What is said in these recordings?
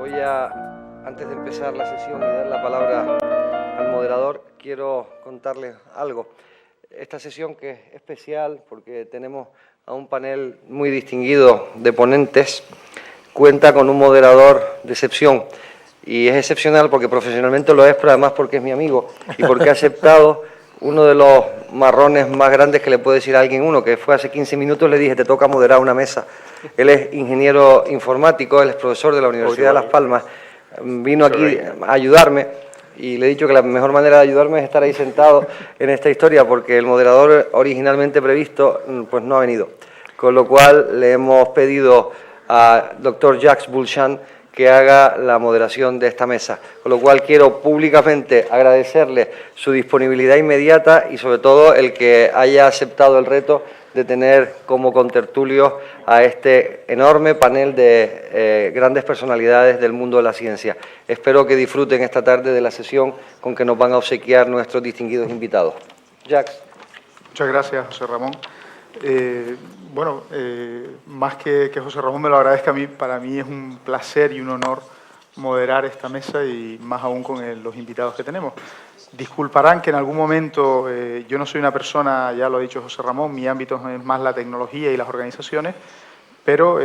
Antes de empezar la sesión y dar la palabra al moderador, quiero contarles algo. Esta sesión, que es especial porque tenemos a un panel muy distinguido de ponentes, cuenta con un moderador de excepción. Y es excepcional porque profesionalmente lo es, pero además porque es mi amigo y porque ha aceptado uno de los marrones más grandes que le puede decir a alguien uno, que fue hace 15 minutos, le dije, te toca moderar una mesa. Él es ingeniero informático, él es profesor de la Universidad de Las Palmas, vino aquí a ayudarme y le he dicho que la mejor manera de ayudarme es estar ahí sentado en esta historia, porque el moderador originalmente previsto pues no ha venido. Con lo cual le hemos pedido a doctor Jacques Bulchan que haga la moderación de esta mesa. Con lo cual quiero públicamente agradecerle su disponibilidad inmediata y sobre todo el que haya aceptado el reto de tener como contertulios a este enorme panel de grandes personalidades del mundo de la ciencia. Espero que disfruten esta tarde de la sesión con que nos van a obsequiar nuestros distinguidos invitados. Jacques. Muchas gracias, José Ramón. Más que José Ramón me lo agradezca a mí, para mí es un placer y un honor moderar esta mesa y más aún con los invitados que tenemos. Disculparán que en algún momento yo no soy una persona, ya lo ha dicho José Ramón, mi ámbito es más la tecnología y las organizaciones, pero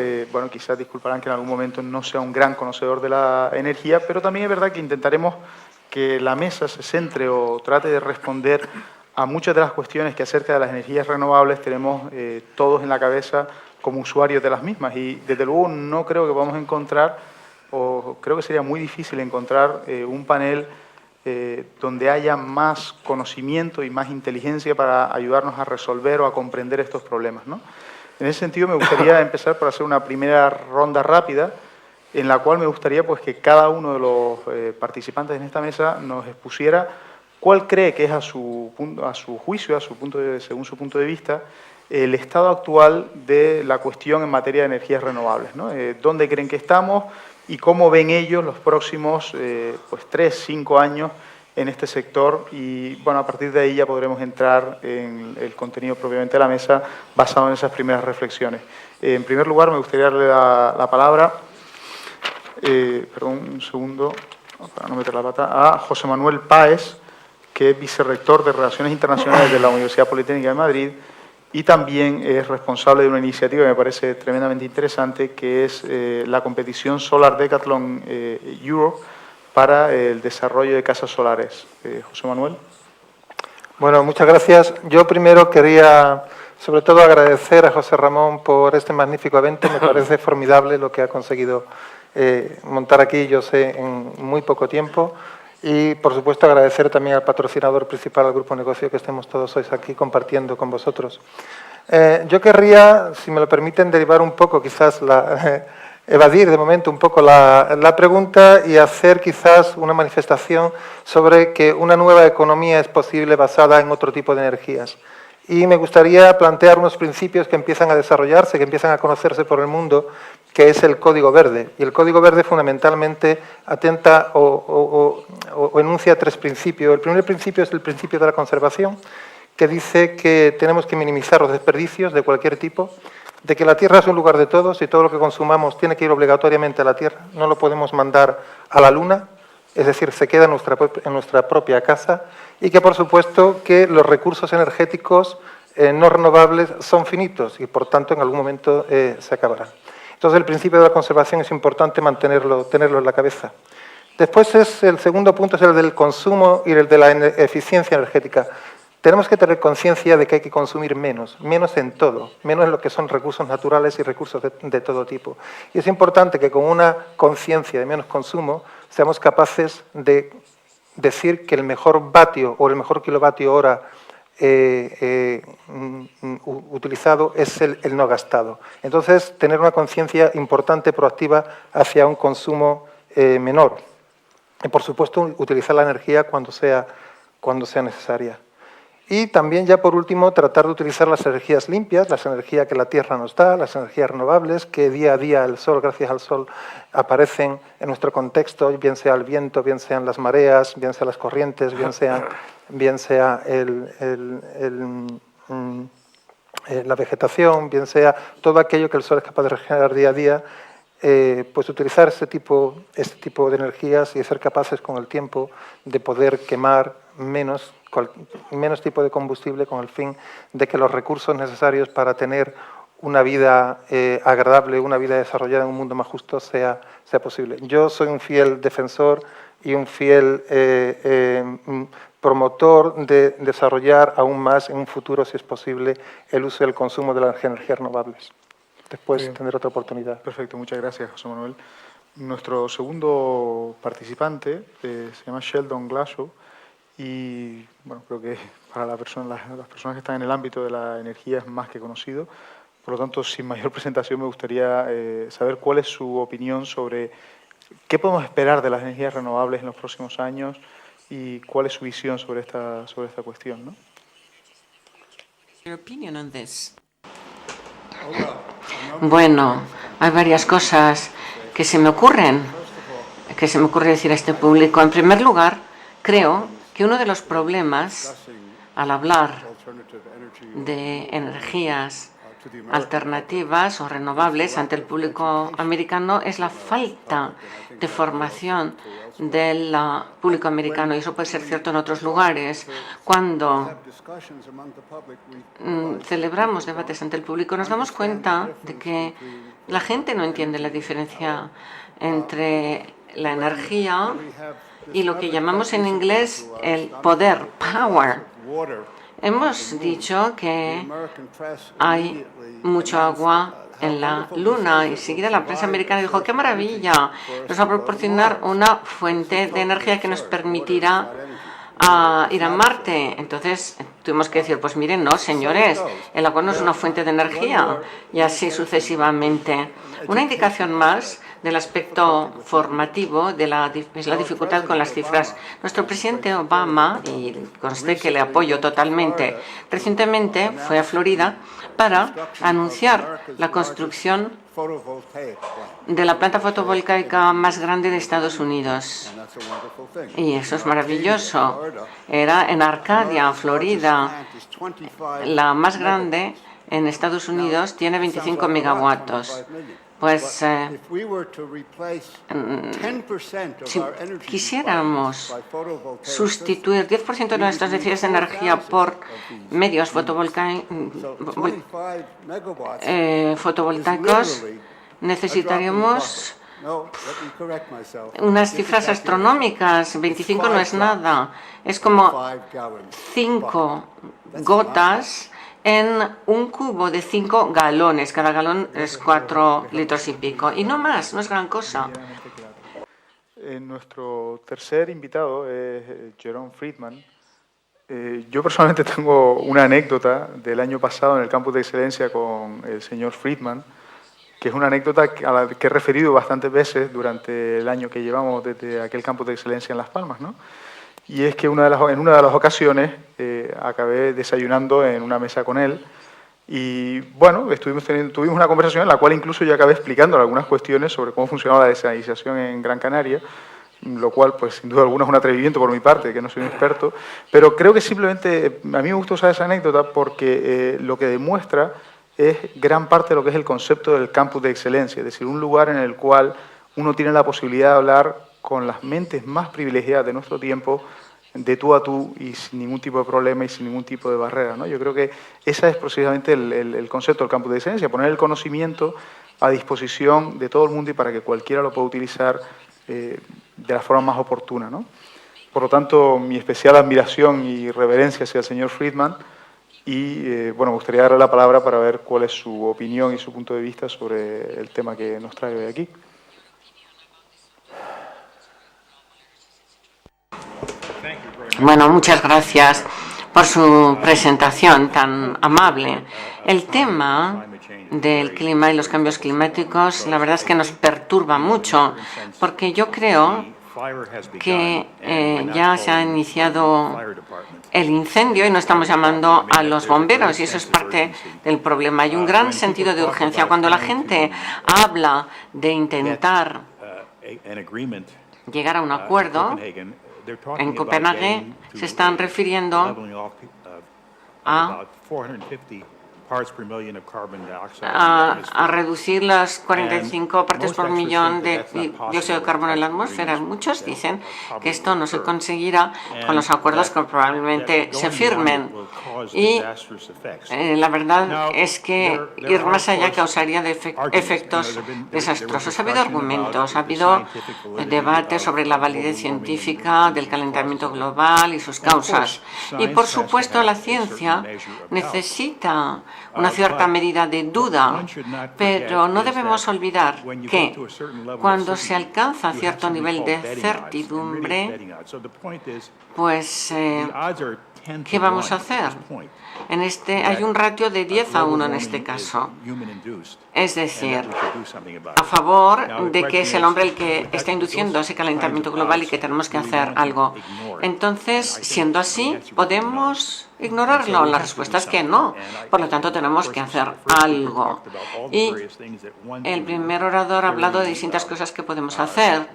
quizás disculparán que en algún momento no sea un gran conocedor de la energía, pero también es verdad que intentaremos que la mesa se centre o trate de responder a muchas de las cuestiones que acerca de las energías renovables tenemos todos en la cabeza como usuarios de las mismas. Y desde luego no creo que vamos a encontrar, o creo que sería muy difícil encontrar un panel donde haya más conocimiento y más inteligencia para ayudarnos a resolver o a comprender estos problemas, ¿no? En ese sentido me gustaría empezar por hacer una primera ronda rápida en la cual me gustaría pues, que cada uno de los participantes en esta mesa nos expusiera cuál cree que es a su juicio, según su punto de vista, el estado actual de la cuestión en materia de energías renovables, ¿no? ¿Dónde creen que estamos y cómo ven ellos los próximos 3, 5 años en este sector? Y bueno, a partir de ahí ya podremos entrar en el contenido propiamente de la mesa basado en esas primeras reflexiones. En primer lugar, me gustaría darle la palabra, un segundo, para no meter la pata, a José Manuel Páez, que es vicerrector de Relaciones Internacionales de la Universidad Politécnica de Madrid y también es responsable de una iniciativa que me parece tremendamente interesante, que es la competición Solar Decathlon Europe para el desarrollo de casas solares. José Manuel. Bueno, muchas gracias. Yo primero quería, sobre todo, agradecer a José Ramón por este magnífico evento. Me parece formidable lo que ha conseguido montar aquí, yo sé, en muy poco tiempo. Y, por supuesto, agradecer también al patrocinador principal del Grupo Negocio que estemos todos hoy aquí compartiendo con vosotros. Yo querría, si me lo permiten, derivar un poco, quizás, evadir de momento un poco la pregunta y hacer quizás una manifestación sobre que una nueva economía es posible basada en otro tipo de energías. Y me gustaría plantear unos principios que empiezan a desarrollarse, que empiezan a conocerse por el mundo, que es el Código Verde. Y el Código Verde fundamentalmente atenta o enuncia 3 principios. El primer principio es el principio de la conservación, que dice que tenemos que minimizar los desperdicios de cualquier tipo, de que la Tierra es un lugar de todos y todo lo que consumamos tiene que ir obligatoriamente a la Tierra. No lo podemos mandar a la Luna, es decir, se queda en nuestra propia casa, y que, por supuesto, que los recursos energéticos no renovables son finitos y, por tanto, en algún momento se acabarán. Entonces, el principio de la conservación es importante tenerlo en la cabeza. Después, el segundo punto es el del consumo y el de la eficiencia energética. Tenemos que tener conciencia de que hay que consumir menos en todo, menos en lo que son recursos naturales y recursos de todo tipo. Y es importante que con una conciencia de menos consumo seamos capaces de decir que el mejor vatio o el mejor kilovatio hora utilizado es el no gastado. Entonces, tener una conciencia importante, proactiva, hacia un consumo menor. Y, por supuesto, utilizar la energía cuando sea necesaria. Y también, ya por último, tratar de utilizar las energías limpias, las energías que la Tierra nos da, las energías renovables, que día a día el sol, gracias al sol, aparecen en nuestro contexto, bien sea el viento, bien sean las mareas, bien sean las corrientes, bien sea la vegetación, bien sea todo aquello que el sol es capaz de regenerar día a día. pues utilizar este tipo de energías y ser capaces con el tiempo de poder quemar menos tipo de combustible con el fin de que los recursos necesarios para tener una vida agradable, una vida desarrollada en un mundo más justo sea posible. Yo soy un fiel defensor y un fiel promotor de desarrollar aún más en un futuro, si es posible, el uso y el consumo de las energías renovables. Después tendré otra oportunidad. Perfecto, muchas gracias, José Manuel. Nuestro segundo participante se llama Sheldon Glashow y bueno, creo que para las personas que están en el ámbito de la energía es más que conocido. Por lo tanto, sin mayor presentación, me gustaría saber cuál es su opinión sobre qué podemos esperar de las energías renovables en los próximos años y cuál es su visión sobre esta cuestión, ¿no? Your opinion on this? Bueno, hay varias cosas que se me ocurre decir a este público. En primer lugar, creo que uno de los problemas al hablar de energías alternativas o renovables ante el público americano es la falta de formación del público americano, y eso puede ser cierto en otros lugares. Cuando celebramos debates ante el público nos damos cuenta de que la gente no entiende la diferencia entre la energía y lo que llamamos en inglés el poder, power. Hemos dicho que hay mucho agua en la Luna y enseguida la prensa americana dijo: ¡qué maravilla! Nos va a proporcionar una fuente de energía que nos permitirá ir a Marte. Entonces tuvimos que decir: pues miren, no, señores, el agua no es una fuente de energía, y así sucesivamente. Una indicación más del aspecto formativo es la dificultad con las cifras. Nuestro presidente Obama, y conste que le apoyo totalmente, recientemente fue a Florida para anunciar la construcción de la planta fotovoltaica más grande de Estados Unidos. Y eso es maravilloso. Era en Arcadia, Florida. La más grande en Estados Unidos tiene 25 megawatts. Pues si quisiéramos sustituir 10% de nuestras necesidades de energía por medios fotovoltaicos, necesitaríamos unas cifras astronómicas. 25 no es nada, es como 5 gotas en un cubo de 5 galones. Cada galón es 4 litros y pico. Y no más, no es gran cosa. Nuestro tercer invitado es Jerome Friedman. Yo personalmente tengo una anécdota del año pasado en el campus de excelencia con el señor Friedman, que es una anécdota a la que he referido bastantes veces durante el año que llevamos desde aquel campus de excelencia en Las Palmas, ¿no? Y es que en una de las ocasiones acabé desayunando en una mesa con él y, bueno, tuvimos una conversación en la cual incluso yo acabé explicando algunas cuestiones sobre cómo funcionaba la desalinización en Gran Canaria, lo cual, pues, sin duda alguna es un atrevimiento por mi parte, que no soy un experto, pero creo que simplemente, a mí me gusta usar esa anécdota porque lo que demuestra es gran parte de lo que es el concepto del campus de excelencia, es decir, un lugar en el cual uno tiene la posibilidad de hablar con las mentes más privilegiadas de nuestro tiempo, de tú a tú y sin ningún tipo de problema y sin ningún tipo de barrera, ¿no? Yo creo que ese es precisamente el concepto del campus de excelencia, poner el conocimiento a disposición de todo el mundo y para que cualquiera lo pueda utilizar de la forma más oportuna, ¿no? Por lo tanto, mi especial admiración y reverencia hacia el señor Friedman y, bueno, me gustaría darle la palabra para ver cuál es su opinión y su punto de vista sobre el tema que nos trae hoy aquí. Bueno, muchas gracias por su presentación tan amable. El tema del clima y los cambios climáticos, la verdad es que nos perturba mucho, porque yo creo que ya se ha iniciado el incendio y no estamos llamando a los bomberos, y eso es parte del problema. Hay un gran sentido de urgencia. Cuando la gente habla de intentar llegar a un acuerdo, en Copenhague se están refiriendo a a reducir las 45 partes por millón de dióxido de carbono en la atmósfera. Muchos dicen que esto no se conseguirá con los acuerdos que probablemente se firmen. Y la verdad es que ir más allá causaría efectos desastrosos. Ha habido argumentos, ha habido debates sobre la validez científica del calentamiento global y sus causas. Y, por supuesto, la ciencia necesita una cierta medida de duda, pero no debemos olvidar que cuando se alcanza cierto nivel de certidumbre, pues, ¿qué vamos a hacer? Hay un ratio de 10-1 en este caso. Es decir, a favor de que es el hombre el que está induciendo ese calentamiento global y que tenemos que hacer algo. Entonces, siendo así, ¿podemos ignorarlo? La respuesta es que no. Por lo tanto, tenemos que hacer algo. Y el primer orador ha hablado de distintas cosas que podemos hacer.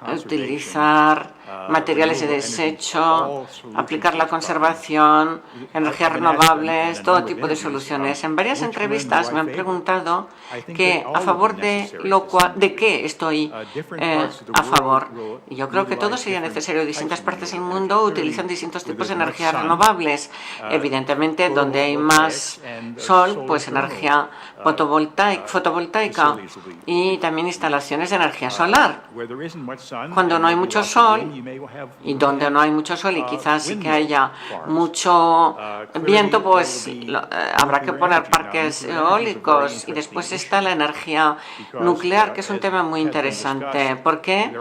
Utilizar materiales de desecho, aplicar la conservación, energías renovables, todo tipo de soluciones. En varias entrevistas me han preguntado que a favor de qué estoy a favor. Y yo creo que todo sería necesario. Distintas partes del mundo utilizan distintos tipos de energías renovables. Evidentemente, donde hay más sol, pues energía fotovoltaica y también instalaciones de energía solar. Cuando no hay mucho sol y donde no hay mucho sol y quizás sí que haya mucho viento, pues habrá que poner parques eólicos. Y después está la energía nuclear, que es un tema muy interesante, porque,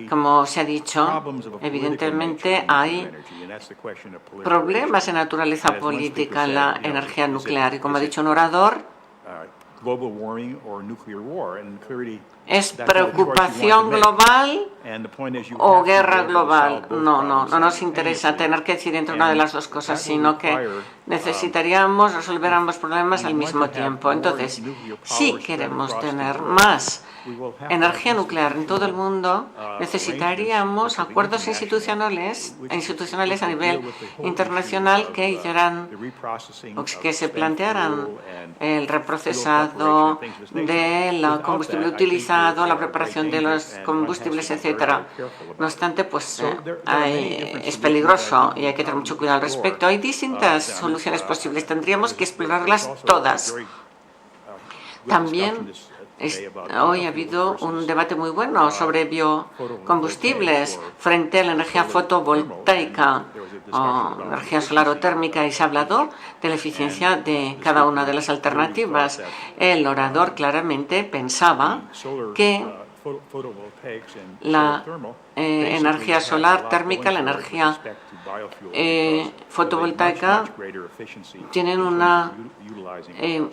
como se ha dicho, evidentemente hay problemas de naturaleza política en la energía nuclear. Y como ha dicho un orador, ¿es preocupación global o guerra global? No nos interesa tener que decidir entre una de las dos cosas, sino que necesitaríamos resolver ambos problemas al mismo tiempo. Entonces, si queremos tener más energía nuclear en todo el mundo, necesitaríamos acuerdos institucionales a nivel internacional que hicieran o que se plantearan el reprocesado del combustible utilizado, la preparación de los combustibles, etcétera. No obstante, pues es peligroso y hay que tener mucho cuidado al respecto. Hay distintas soluciones posibles, tendríamos que explorarlas todas. También hoy ha habido un debate muy bueno sobre biocombustibles frente a la energía fotovoltaica o energía solar o térmica, y se ha hablado de la eficiencia de cada una de las alternativas. El orador claramente pensaba que la energía solar térmica, la energía fotovoltaica tienen una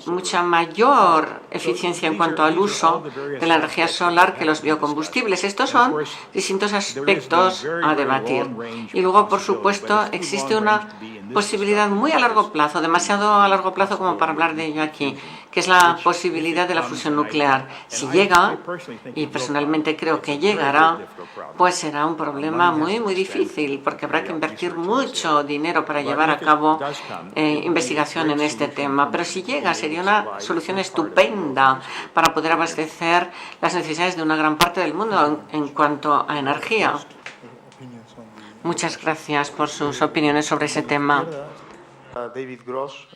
mucha mayor eficiencia en cuanto al uso de la energía solar que los biocombustibles. Estos son distintos aspectos a debatir. Y luego, por supuesto, existe una posibilidad muy a largo plazo, demasiado a largo plazo como para hablar de ello aquí, que es la posibilidad de la fusión nuclear. Si llega, y personalmente creo que llegará, pues será un problema muy difícil, porque habrá que invertir mucho dinero para llevar a cabo investigación en este tema. Pero si llega, sería una solución estupenda para poder abastecer las necesidades de una gran parte del mundo en cuanto a energía. Muchas gracias por sus opiniones sobre ese tema. David Gross,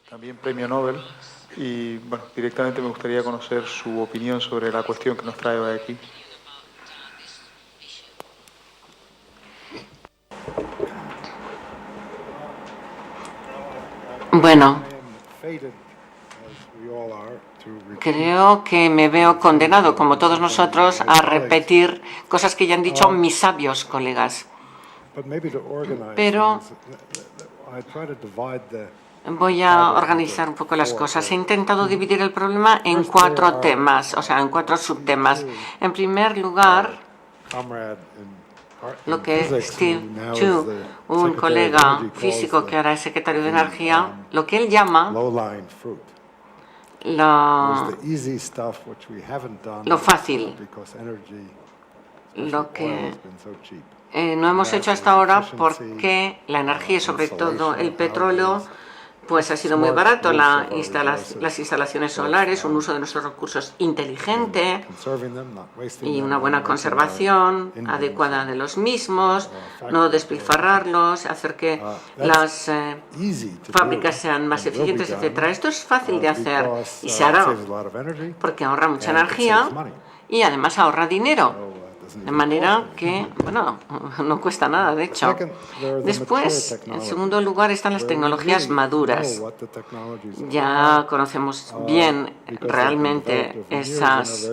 también premio Nobel, y bueno, directamente me gustaría conocer su opinión sobre la cuestión que nos trae hoy aquí. Bueno, creo que me veo condenado, como todos nosotros, a repetir cosas que ya han dicho mis sabios colegas. Pero voy a organizar un poco las cosas. He intentado dividir el problema en 4 temas, o sea, en 4 subtemas. En primer lugar, lo que Steve Chu, un colega físico que ahora es secretario de Energía, lo que él llama lo fácil, lo que no hemos hecho hasta ahora porque la energía, y sobre todo el petróleo, pues ha sido muy barato las instalaciones solares, un uso de nuestros recursos inteligente y una buena conservación adecuada de los mismos, no despilfarrarlos, hacer que las fábricas sean más eficientes, etc. Esto es fácil de hacer y se hará porque ahorra mucha energía y además ahorra dinero. De manera que, bueno, no cuesta nada, de hecho. Después, en segundo lugar, están las tecnologías maduras. Ya conocemos bien realmente esas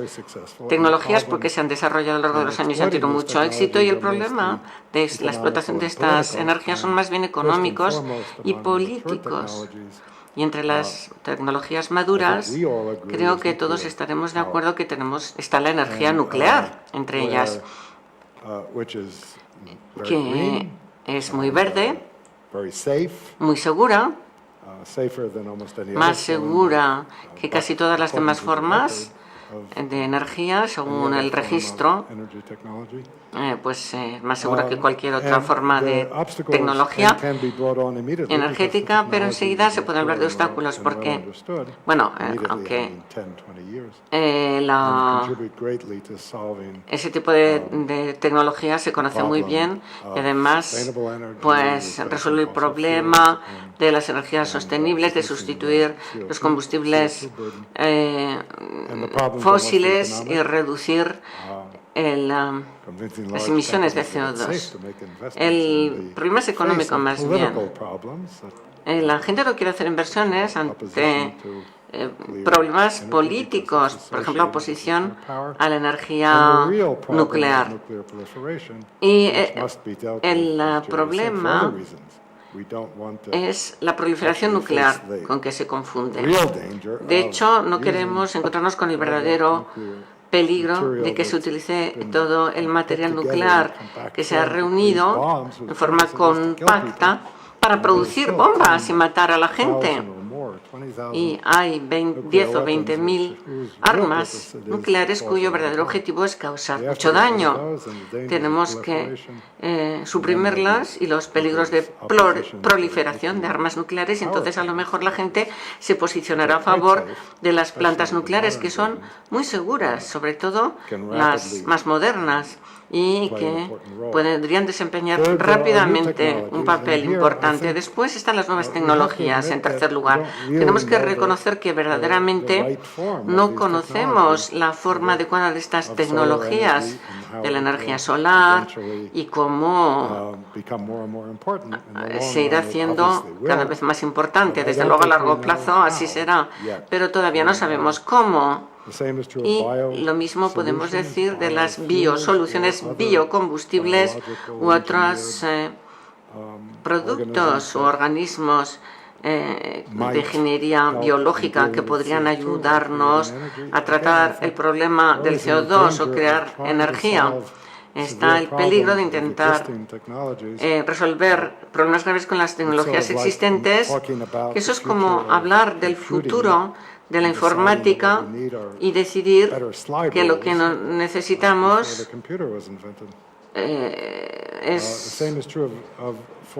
tecnologías porque se han desarrollado a lo largo de los años y han tenido mucho éxito, y el problema de la explotación de estas energías son más bien económicos y políticos. Y entre las tecnologías maduras, creo que todos estaremos de acuerdo que está la energía nuclear, entre ellas, que es muy verde, muy segura, más segura que casi todas las demás formas de energía, según el registro, pues más segura que cualquier otra forma de tecnología energética, pero enseguida se puede hablar de obstáculos porque, bueno, aunque ese tipo de tecnología se conoce muy bien y además pues resuelve el problema de las energías sostenibles, de sustituir los combustibles fósiles y reducir las emisiones de CO2. El problema es económico más bien. La gente no quiere hacer inversiones ante problemas políticos, por ejemplo, la oposición a la energía nuclear. Y el problema es la proliferación nuclear con que se confunde. De hecho, no queremos encontrarnos con el verdadero peligro de que se utilice todo el material nuclear que se ha reunido en forma compacta para producir bombas y matar a la gente. Y hay 10 o 20.000 armas nucleares cuyo verdadero objetivo es causar mucho daño. Tenemos que suprimirlas y los peligros de proliferación de armas nucleares, y entonces a lo mejor la gente se posicionará a favor de las plantas nucleares, que son muy seguras, sobre todo las más modernas, y que podrían desempeñar rápidamente un papel importante. Después están las nuevas tecnologías. En tercer lugar, tenemos que reconocer que verdaderamente no conocemos la forma adecuada de estas tecnologías, de la energía solar, y cómo se irá haciendo cada vez más importante. Desde luego a largo plazo así será, pero todavía no sabemos cómo. Y lo mismo podemos decir de las biosoluciones, biocombustibles u otros productos u organismos de ingeniería biológica que podrían ayudarnos a tratar el problema del CO2 o crear energía. Está el peligro de intentar resolver problemas graves con las tecnologías existentes, que eso es como hablar del futuro de la informática y decidir que lo que necesitamos es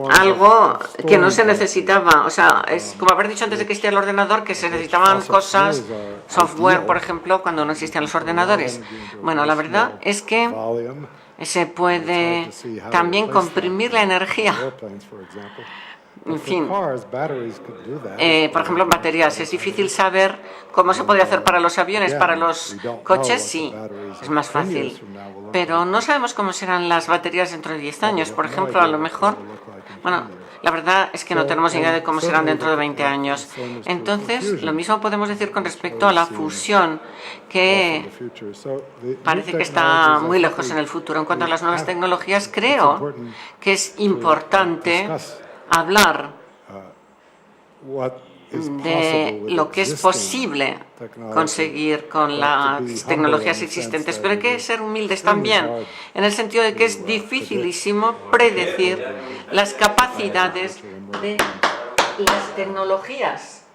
algo que no se necesitaba. O sea, es como haber dicho antes de que existía el ordenador que se necesitaban cosas, software, por ejemplo, cuando no existían los ordenadores. Bueno, la verdad es que se puede también comprimir la energía. En fin, por ejemplo, en baterías es difícil saber cómo se podría hacer para los aviones. Para los coches sí, es más fácil, pero no sabemos cómo serán las baterías dentro de 10 años. Por ejemplo, a lo mejor, bueno, la verdad es que no tenemos idea de cómo serán dentro de 20 años. Entonces, lo mismo podemos decir con respecto a la fusión, que parece que está muy lejos en el futuro. En cuanto a las nuevas tecnologías, creo que es importante hablar de lo que es posible conseguir con las tecnologías existentes, pero hay que ser humildes también, en el sentido de que es dificilísimo predecir las capacidades de las tecnologías.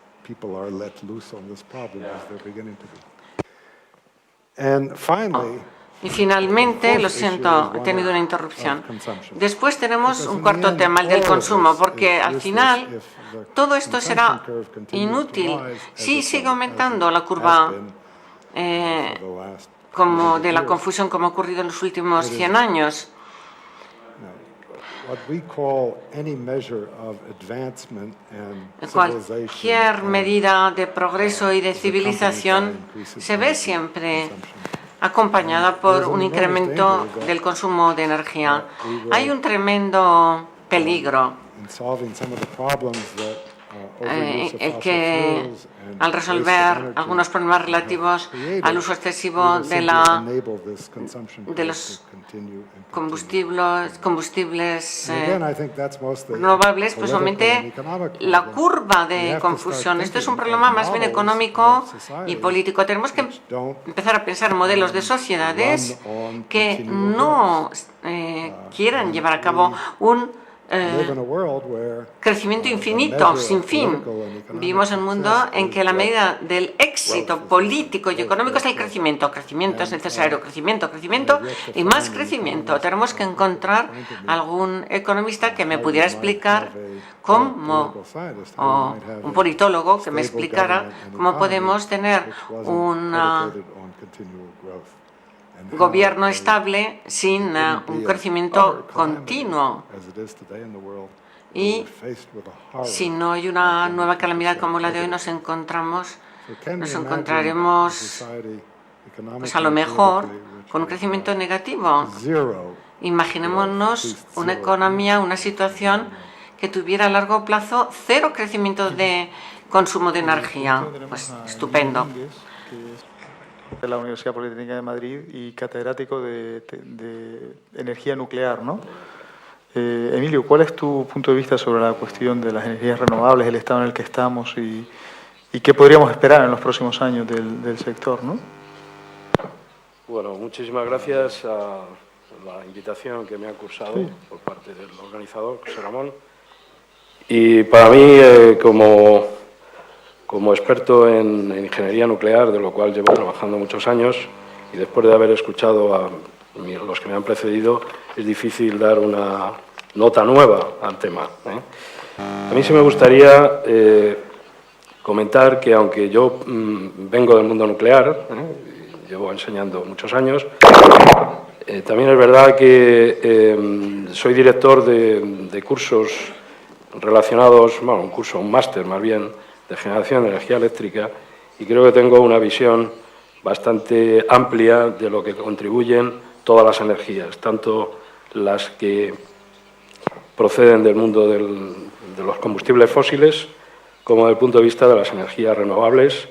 Y finalmente, lo siento, he tenido una interrupción. Después tenemos un cuarto tema, el del consumo, porque al final todo esto será inútil si sigue aumentando la curva como de la confusión como ha ocurrido en los últimos 100 años. Cualquier medida de progreso y de civilización se ve siempre acompañada por un incremento del consumo de energía. Hay un tremendo peligro el que al resolver algunos problemas relativos al uso excesivo de los combustibles renovables, pues obviamente la curva de confusión. Esto es un problema más bien económico y político. Tenemos que empezar a pensar en modelos de sociedades que no quieran llevar a cabo un crecimiento infinito, sin fin. Vivimos en un mundo en que la medida del éxito político y económico es el crecimiento. Crecimiento es necesario, crecimiento y más crecimiento. Tenemos que encontrar algún economista que me pudiera explicar cómo, o un politólogo que me explicara cómo podemos tener un gobierno estable sin un crecimiento continuo. Y si no hay una nueva calamidad como la de hoy, nos encontraremos pues a lo mejor con un crecimiento negativo. Imaginémonos una economía, una situación que tuviera a largo plazo cero crecimiento de consumo de energía. Pues estupendo. De la Universidad Politécnica de Madrid y catedrático de energía nuclear, ¿no? Emilio, ¿cuál es tu punto de vista sobre la cuestión de las energías renovables, el estado en el que estamos y qué podríamos esperar en los próximos años del sector, ¿no? Bueno, muchísimas gracias a la invitación que me ha cursado por parte del organizador, José Ramón. Y para mí, como experto en ingeniería nuclear, de lo cual llevo trabajando muchos años, y después de haber escuchado a los que me han precedido, es difícil dar una nota nueva al tema. A mí sí me gustaría comentar que, aunque yo vengo del mundo nuclear, llevo enseñando muchos años, también es verdad que soy director de cursos relacionados, bueno, un máster más bien, de generación de energía eléctrica, y creo que tengo una visión bastante amplia de lo que contribuyen todas las energías, tanto las que proceden del mundo de los combustibles fósiles como desde el punto de vista de las energías renovables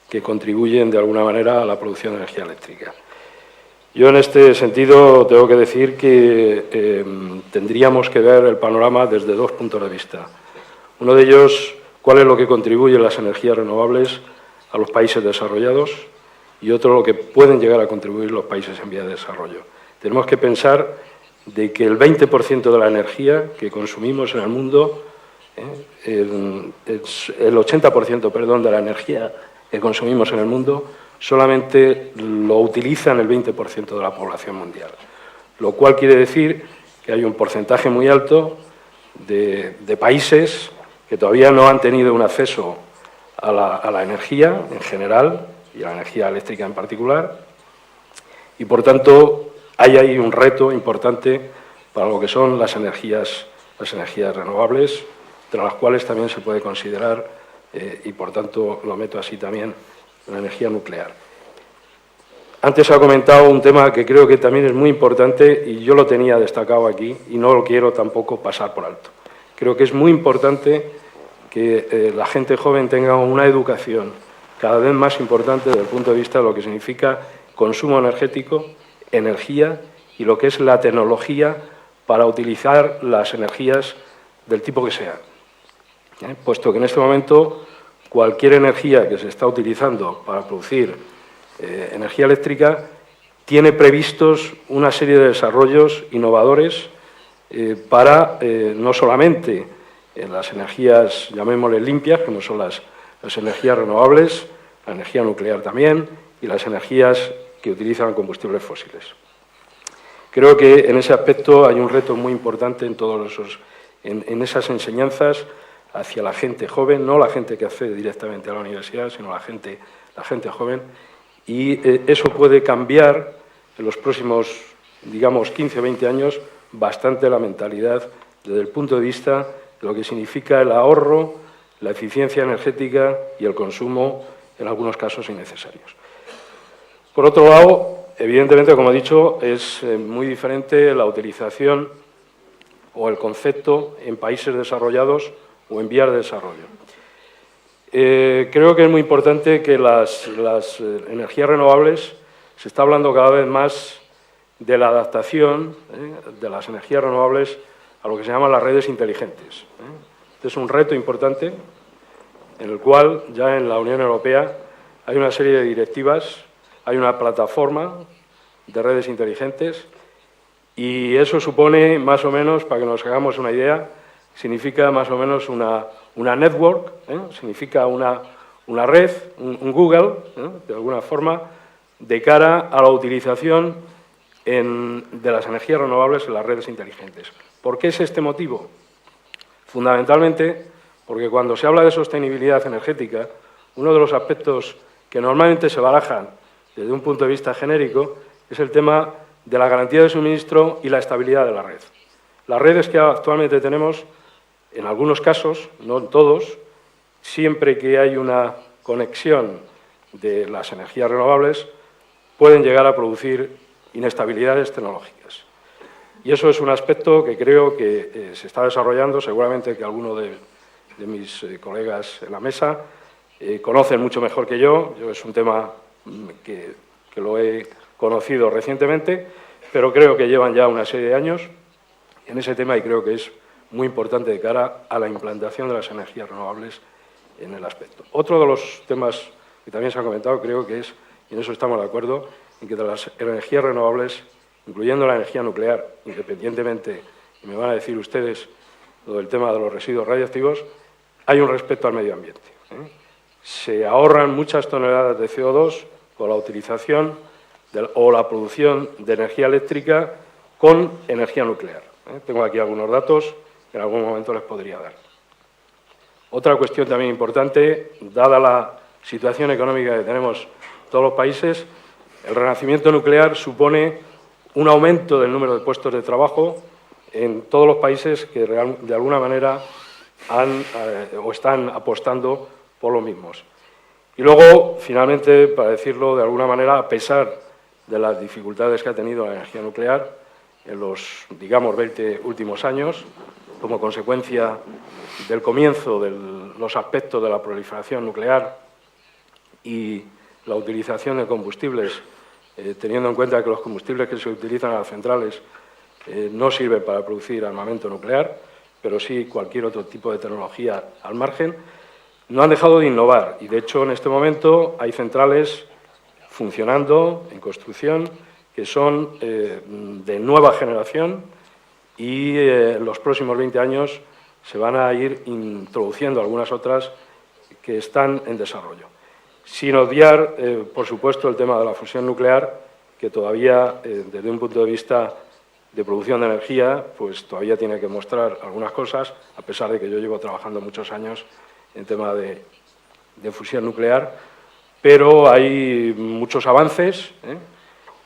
que contribuyen de alguna manera a la producción de energía eléctrica. Yo en este sentido tengo que decir que tendríamos que ver el panorama desde dos puntos de vista. Uno de ellos, cuál es lo que contribuyen las energías renovables a los países desarrollados, y otro, lo que pueden llegar a contribuir los países en vía de desarrollo. Tenemos que pensar de que el 20% de la energía que consumimos en el mundo, el 80%, perdón, de la energía que consumimos en el mundo, solamente lo utilizan el 20% de la población mundial. Lo cual quiere decir que hay un porcentaje muy alto de países que todavía no han tenido un acceso a la energía en general y a la energía eléctrica en particular, y por tanto hay ahí un reto importante para lo que son las energías renovables, entre las cuales también se puede considerar, y por tanto lo meto así también, la energía nuclear. Antes se ha comentado un tema que creo que también es muy importante, y yo lo tenía destacado aquí y no lo quiero tampoco pasar por alto. Creo que es muy importante que la gente joven tenga una educación cada vez más importante desde el punto de vista de lo que significa consumo energético, energía y lo que es la tecnología para utilizar las energías del tipo que sea. Puesto que en este momento cualquier energía que se está utilizando para producir energía eléctrica tiene previstos una serie de desarrollos innovadores para no solamente las energías, llamémosle limpias, como son las energías renovables, la energía nuclear también, y las energías que utilizan combustibles fósiles. Creo que en ese aspecto hay un reto muy importante en esas enseñanzas hacia la gente joven, no la gente que accede directamente a la universidad, sino la gente joven, y eso puede cambiar en los próximos, digamos, 15 o 20 años bastante la mentalidad desde el punto de vista de lo que significa el ahorro, la eficiencia energética y el consumo, en algunos casos, innecesarios. Por otro lado, evidentemente, como he dicho, es muy diferente la utilización o el concepto en países desarrollados o en vías de desarrollo. Creo que es muy importante que las energías renovables, se está hablando cada vez más de la adaptación de las energías renovables a lo que se llaman las redes inteligentes. Este es un reto importante en el cual ya en la Unión Europea hay una serie de directivas, hay una plataforma de redes inteligentes y eso supone más o menos, para que nos hagamos una idea, significa más o menos una network, significa una red, un Google, de alguna forma, de cara a la utilización de las energías renovables en las redes inteligentes. ¿Por qué es este motivo? Fundamentalmente porque cuando se habla de sostenibilidad energética, uno de los aspectos que normalmente se barajan desde un punto de vista genérico es el tema de la garantía de suministro y la estabilidad de la red. Las redes que actualmente tenemos, en algunos casos, no en todos, siempre que hay una conexión de las energías renovables, pueden llegar a producir inestabilidades tecnológicas. Y eso es un aspecto que creo que se está desarrollando, seguramente que alguno de mis colegas en la mesa conocen mucho mejor que yo. Es un tema que lo he conocido recientemente, pero creo que llevan ya una serie de años en ese tema y creo que es muy importante de cara a la implantación de las energías renovables en el aspecto. Otro de los temas que también se ha comentado, creo que es, y en eso estamos de acuerdo, en que de las energías renovables, incluyendo la energía nuclear, independientemente, y me van a decir ustedes lo del tema de los residuos radiactivos, hay un respeto al medio ambiente. Se ahorran muchas toneladas de CO2 con la utilización o la producción de energía eléctrica con energía nuclear. Tengo aquí algunos datos que en algún momento les podría dar. Otra cuestión también importante, dada la situación económica que tenemos todos los países, el renacimiento nuclear supone un aumento del número de puestos de trabajo en todos los países que de alguna manera están apostando por los mismos. Y luego, finalmente, para decirlo de alguna manera, a pesar de las dificultades que ha tenido la energía nuclear en los, digamos, 20 últimos años, como consecuencia del comienzo de los aspectos de la proliferación nuclear y la utilización de combustibles, teniendo en cuenta que los combustibles que se utilizan en las centrales no sirven para producir armamento nuclear, pero sí cualquier otro tipo de tecnología al margen, no han dejado de innovar. Y, de hecho, en este momento hay centrales funcionando, en construcción, que son de nueva generación y en los próximos 20 años se van a ir introduciendo algunas otras que están en desarrollo. Sin obviar, por supuesto, el tema de la fusión nuclear, que todavía, desde un punto de vista de producción de energía, pues todavía tiene que mostrar algunas cosas, a pesar de que yo llevo trabajando muchos años en tema de fusión nuclear, pero hay muchos avances,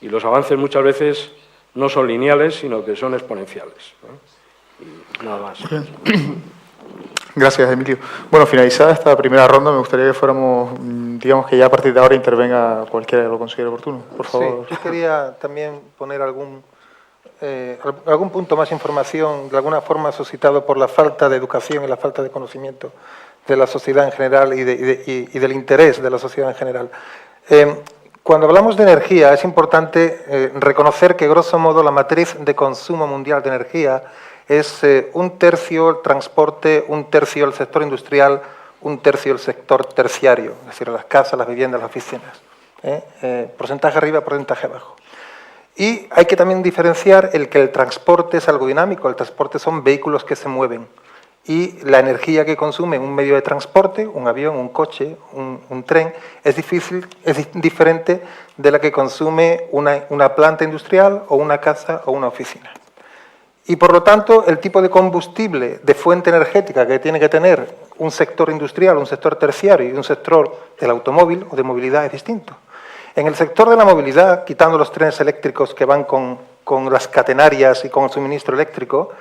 y los avances muchas veces no son lineales, sino que son exponenciales. Y nada más. Gracias, Emilio. Bueno, finalizada esta primera ronda, me gustaría que fuéramos, digamos que ya a partir de ahora intervenga cualquiera que lo considere oportuno. Por favor. Sí, yo quería también poner algún punto más de información, de alguna forma suscitado por la falta de educación y la falta de conocimiento de la sociedad en general y del interés de la sociedad en general. Cuando hablamos de energía es importante reconocer que, grosso modo, la matriz de consumo mundial de energía es un tercio el transporte, un tercio el sector industrial, un tercio el sector terciario, es decir, las casas, las viviendas, las oficinas. Porcentaje arriba, porcentaje abajo. Y hay que también diferenciar que el transporte es algo dinámico, el transporte son vehículos que se mueven. y la energía que consume un medio de transporte, un avión, un coche, un tren, es diferente de la que consume una planta industrial o una casa o una oficina. Y por lo tanto, el tipo de combustible de fuente energética que tiene que tener un sector industrial, un sector terciario y un sector del automóvil o de movilidad es distinto. En el sector de la movilidad, quitando los trenes eléctricos que van con las catenarias y con el suministro eléctrico,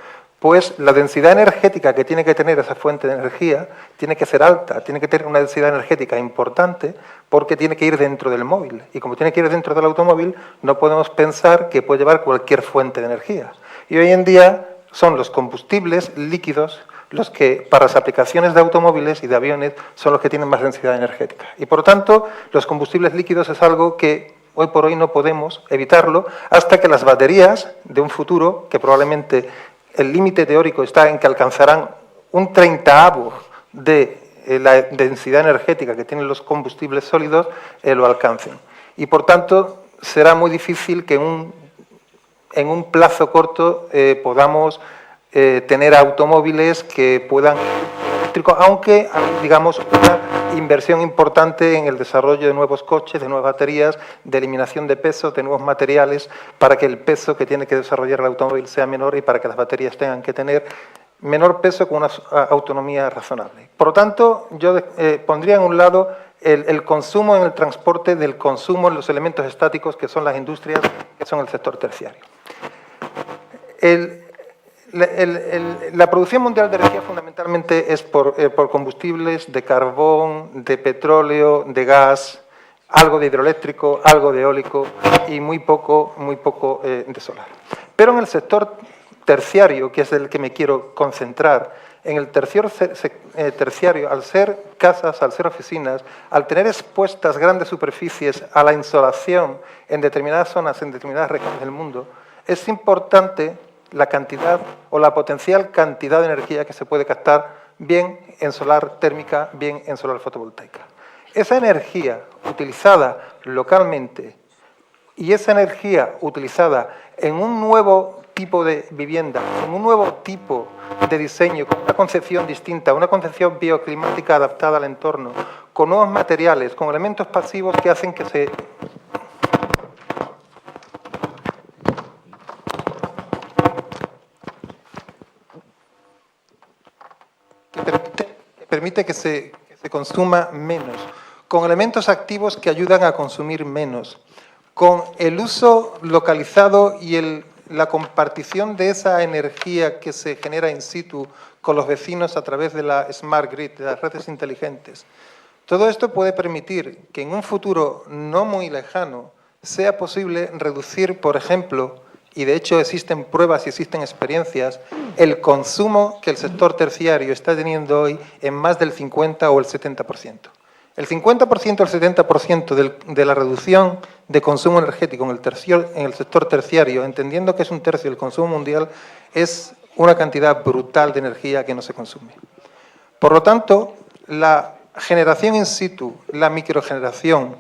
pues la densidad energética que tiene que tener esa fuente de energía tiene que ser alta, tiene que tener una densidad energética importante porque tiene que ir dentro del móvil. Y como tiene que ir dentro del automóvil, no podemos pensar que puede llevar cualquier fuente de energía. Y hoy en día son los combustibles líquidos los que, para las aplicaciones de automóviles y de aviones, son los que tienen más densidad energética. Y por lo tanto, los combustibles líquidos es algo que hoy por hoy no podemos evitarlo hasta que las baterías de un futuro, que probablemente el límite teórico está en que alcanzarán un 30avo de la densidad energética que tienen los combustibles sólidos, lo alcancen. Y por tanto, será muy difícil que en un plazo corto podamos tener automóviles que puedan eléctricos, aunque digamos una inversión importante en el desarrollo de nuevos coches, de nuevas baterías, de eliminación de peso, de nuevos materiales, para que el peso que tiene que desarrollar el automóvil sea menor y para que las baterías tengan que tener menor peso con una autonomía razonable. Por lo tanto, yo pondría en un lado el consumo en el transporte del consumo en los elementos estáticos que son las industrias, que son el sector terciario. La producción mundial de energía fundamentalmente es por combustibles de carbón, de petróleo, de gas, algo de hidroeléctrico, algo de eólico y muy poco de solar. Pero en el sector terciario, que es el que me quiero concentrar, en el terciario, al ser casas, al ser oficinas, al tener expuestas grandes superficies a la insolación en determinadas zonas, en determinadas regiones del mundo, es importante la cantidad o la potencial cantidad de energía que se puede captar bien en solar térmica, bien en solar fotovoltaica. Esa energía utilizada localmente y esa energía utilizada en un nuevo tipo de vivienda, en un nuevo tipo de diseño, con una concepción distinta, una concepción bioclimática adaptada al entorno, con nuevos materiales, con elementos pasivos que hacen que se permite que se consuma menos, con elementos activos que ayudan a consumir menos, con el uso localizado y la compartición de esa energía que se genera in situ con los vecinos a través de la Smart Grid, de las redes inteligentes. Todo esto puede permitir que en un futuro no muy lejano sea posible reducir, por ejemplo, y de hecho existen pruebas y existen experiencias, el consumo que el sector terciario está teniendo hoy en más del 50 o el 70%. El 50% o el 70% de la reducción de consumo energético en el sector terciario, entendiendo que es un tercio del consumo mundial, es una cantidad brutal de energía que no se consume. Por lo tanto, la generación in situ, la microgeneración,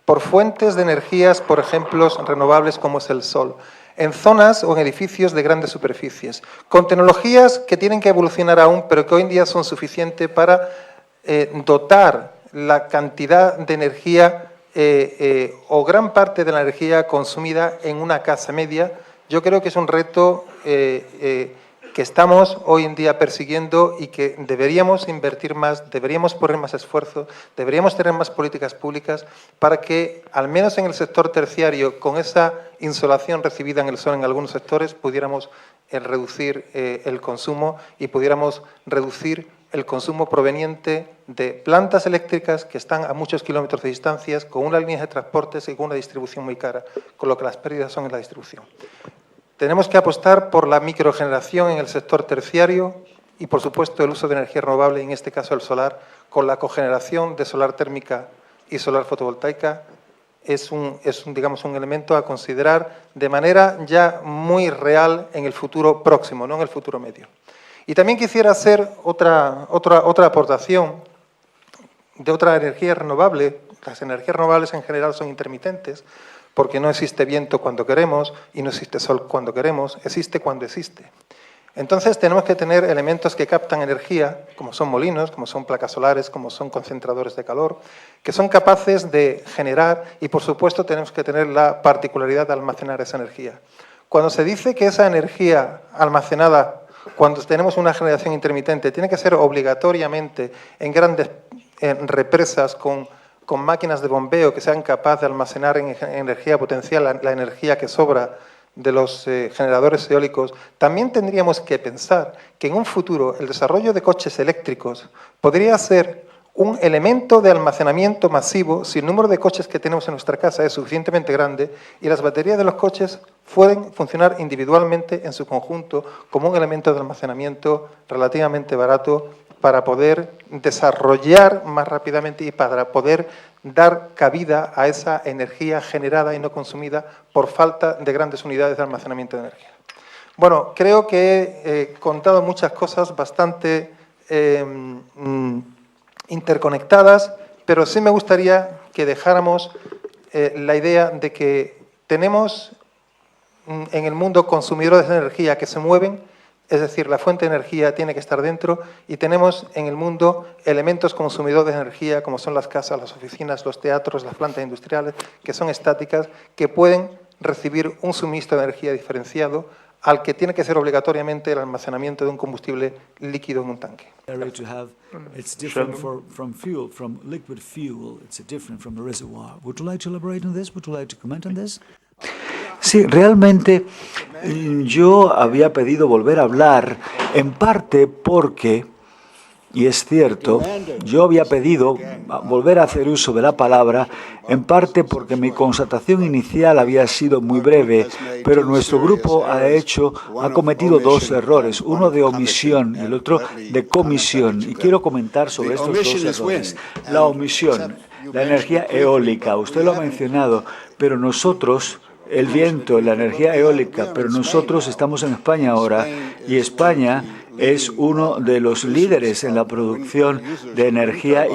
por fuentes de energías, por ejemplo, renovables como es el sol, en zonas o en edificios de grandes superficies, con tecnologías que tienen que evolucionar aún, pero que hoy en día son suficientes para dotar la cantidad de energía o gran parte de la energía consumida en una casa media. Yo creo que es un reto que estamos hoy en día persiguiendo y que deberíamos invertir más, deberíamos poner más esfuerzo, deberíamos tener más políticas públicas para que, al menos en el sector terciario, con esa insolación recibida en el sol en algunos sectores, pudiéramos reducir el consumo y pudiéramos reducir el consumo proveniente de plantas eléctricas que están a muchos kilómetros de distancias, con unas líneas de transportes y con una distribución muy cara, con lo que las pérdidas son en la distribución. Tenemos que apostar por la microgeneración en el sector terciario y, por supuesto, el uso de energía renovable, en este caso el solar, con la cogeneración de solar térmica y solar fotovoltaica, es un elemento a considerar de manera ya muy real en el futuro próximo, no en el futuro medio. Y también quisiera hacer otra aportación de otra energía renovable. Las energías renovables en general son intermitentes, porque no existe viento cuando queremos y no existe sol cuando queremos, existe cuando existe. Entonces tenemos que tener elementos que captan energía, como son molinos, como son placas solares, como son concentradores de calor, que son capaces de generar, y por supuesto tenemos que tener la particularidad de almacenar esa energía. Cuando se dice que esa energía almacenada, cuando tenemos una generación intermitente, tiene que ser obligatoriamente en grandes represas con máquinas de bombeo que sean capaces de almacenar en energía potencial la energía que sobra de los generadores eólicos, también tendríamos que pensar que en un futuro el desarrollo de coches eléctricos podría ser un elemento de almacenamiento masivo si el número de coches que tenemos en nuestra casa es suficientemente grande y las baterías de los coches pueden funcionar individualmente en su conjunto como un elemento de almacenamiento relativamente barato para poder desarrollar más rápidamente y para poder dar cabida a esa energía generada y no consumida por falta de grandes unidades de almacenamiento de energía. Bueno, creo que he contado muchas cosas bastante interconectadas, pero sí me gustaría que dejáramos la idea de que tenemos en el mundo consumidores de energía que se mueven, es decir, la fuente de energía tiene que estar dentro, y tenemos en el mundo elementos consumidores de energía como son las casas, las oficinas, los teatros, las plantas industriales, que son estáticas, que pueden recibir un suministro de energía diferenciado al que tiene que ser obligatoriamente el almacenamiento de un combustible líquido en un tanque. It's different from fuel, from liquid fuel. It's different from the reservoir. Would you like to elaborate on this? Would you like to comment on this? Sí, realmente yo había pedido volver a hablar, en parte porque, y es cierto, yo había pedido volver a hacer uso de la palabra, en parte porque mi constatación inicial había sido muy breve, pero nuestro grupo ha cometido dos errores, uno de omisión y el otro de comisión, y quiero comentar sobre estos dos errores. La omisión, la energía eólica, usted lo ha mencionado, pero nosotros, el viento, la energía eólica, pero nosotros estamos en España ahora y España es uno de los líderes en la producción de energía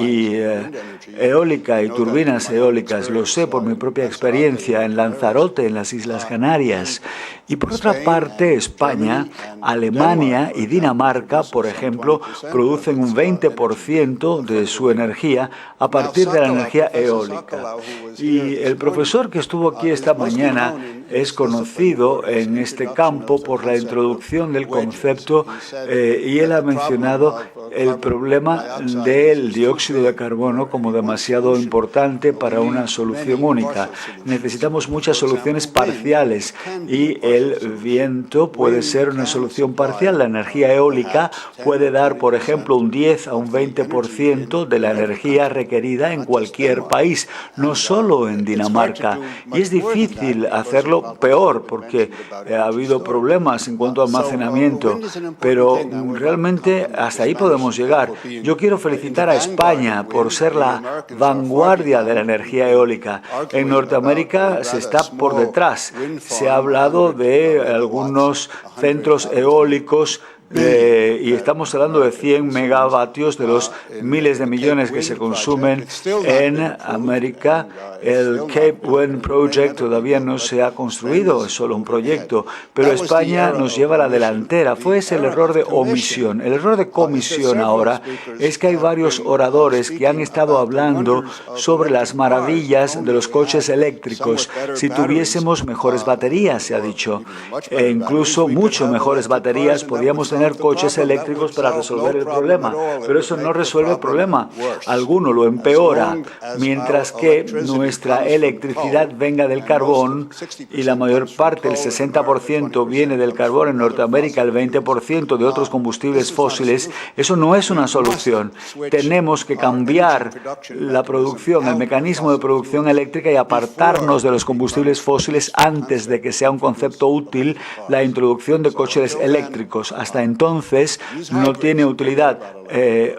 eólica y turbinas eólicas. Lo sé por mi propia experiencia en Lanzarote, en las Islas Canarias. Y por otra parte, España, Alemania y Dinamarca, por ejemplo, producen un 20% de su energía a partir de la energía eólica. Y el profesor que estuvo aquí esta mañana es conocido en este campo por la introducción del concepto y él ha mencionado el problema del dióxido de carbono como demasiado importante para una solución única. Necesitamos muchas soluciones parciales y el viento puede ser una solución parcial. La energía eólica puede dar, por ejemplo, un 10 a un 20% de la energía requerida en cualquier país, no solo en Dinamarca. Y es difícil hacerlo peor porque ha habido problemas en cuanto a almacenamiento, pero realmente hasta ahí podemos llegar. Yo quiero felicitar a España por ser la vanguardia de la energía eólica. En Norteamérica se está por detrás. Se ha hablado de algunos centros eólicos y estamos hablando de 100 megavatios de los miles de millones que se consumen en América. El Cape Wind Project todavía no se ha construido, es solo un proyecto, pero España nos lleva a la delantera. Fue ese el error de omisión. El error de comisión ahora es que hay varios oradores que han estado hablando sobre las maravillas de los coches eléctricos. Si tuviésemos mejores baterías, se ha dicho, e incluso mucho mejores baterías, podríamos tener coches eléctricos para resolver el problema, pero eso no resuelve el problema. Alguno lo empeora, mientras que nuestra electricidad venga del carbón y la mayor parte, el 60% viene del carbón en Norteamérica, el 20% de otros combustibles fósiles. Eso no es una solución. Tenemos que cambiar la producción, el mecanismo de producción eléctrica y apartarnos de los combustibles fósiles antes de que sea un concepto útil la introducción de coches eléctricos. Hasta entonces no tiene utilidad.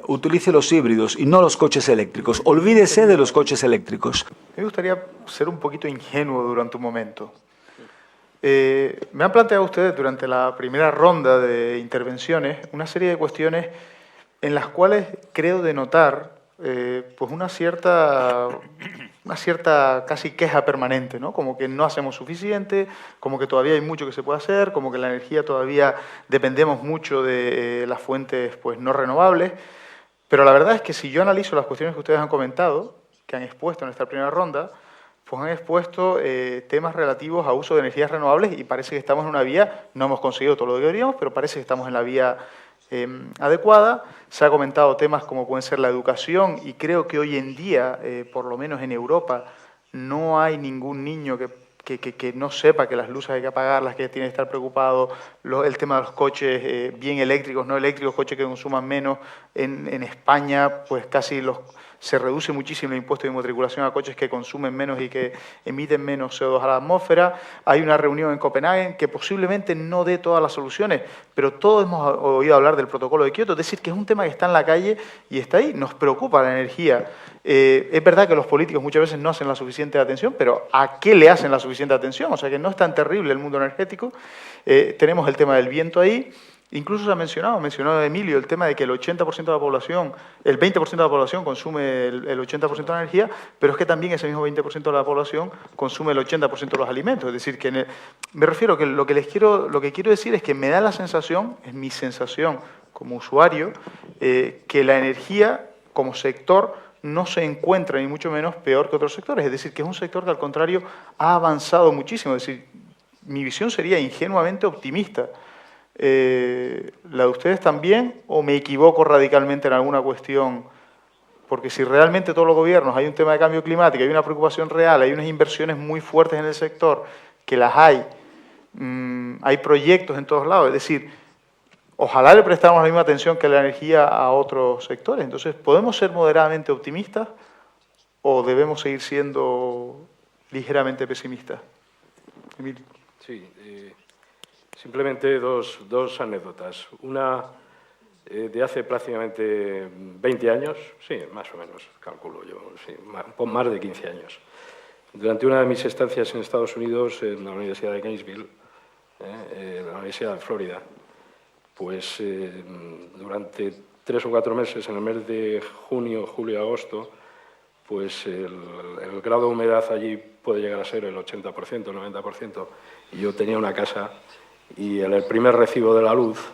Utilice los híbridos y no los coches eléctricos. Olvídese de los coches eléctricos. Me gustaría ser un poquito ingenuo durante un momento. Me han planteado ustedes durante la primera ronda de intervenciones una serie de cuestiones en las cuales creo denotar pues una cierta casi queja permanente, ¿no? Como que no hacemos suficiente, como que todavía hay mucho que se puede hacer, como que la energía todavía dependemos mucho de las fuentes pues, no renovables. Pero la verdad es que si yo analizo las cuestiones que ustedes han comentado, que han expuesto en esta primera ronda, pues han expuesto temas relativos a uso de energías renovables y parece que estamos en una vía, no hemos conseguido todo lo que deberíamos, pero parece que estamos en la vía adecuada. Se ha comentado temas como pueden ser la educación y creo que hoy en día, por lo menos en Europa, no hay ningún niño que no sepa que las luces hay que apagarlas, que tiene que estar preocupado. El tema de los coches bien eléctricos, no eléctricos, coches que consuman menos. En España, pues casi se reduce muchísimo el impuesto de inmatriculación a coches que consumen menos y que emiten menos CO2 a la atmósfera. Hay una reunión en Copenhague que posiblemente no dé todas las soluciones, pero todos hemos oído hablar del protocolo de Kioto, es decir, que es un tema que está en la calle y está ahí. Nos preocupa la energía. Es verdad que los políticos muchas veces no hacen la suficiente atención, pero ¿a qué le hacen la suficiente atención? O sea que no es tan terrible el mundo energético. Tenemos el tema del viento ahí. Incluso se ha mencionado Emilio, el tema de que el 80% de la población, el 20% de la población consume el 80% de la energía, pero es que también ese mismo 20% de la población consume el 80% de los alimentos. Es decir, que me refiero que lo que quiero decir es que me da la sensación, es mi sensación como usuario, que la energía como sector no se encuentra ni mucho menos peor que otros sectores. Es decir, que es un sector que al contrario ha avanzado muchísimo. Es decir, mi visión sería ingenuamente optimista. ¿La de ustedes también o me equivoco radicalmente en alguna cuestión? Porque si realmente todos los gobiernos hay un tema de cambio climático, hay una preocupación real, hay unas inversiones muy fuertes en el sector, que las hay proyectos en todos lados, es decir, ojalá le prestáramos la misma atención que la energía a otros sectores. Entonces, ¿podemos ser moderadamente optimistas o debemos seguir siendo ligeramente pesimistas? Emilio. Sí, simplemente dos anécdotas. Una de hace prácticamente 20 años, sí, más o menos, calculo yo, sí, más de 15 años. Durante una de mis estancias en Estados Unidos, en la Universidad de Gainesville, la Universidad de Florida, pues durante 3 o 4 meses, en el mes de junio, julio, agosto, pues el grado de humedad allí puede llegar a ser el 80%, el 90%. Y yo tenía una casa y en el primer recibo de la luz,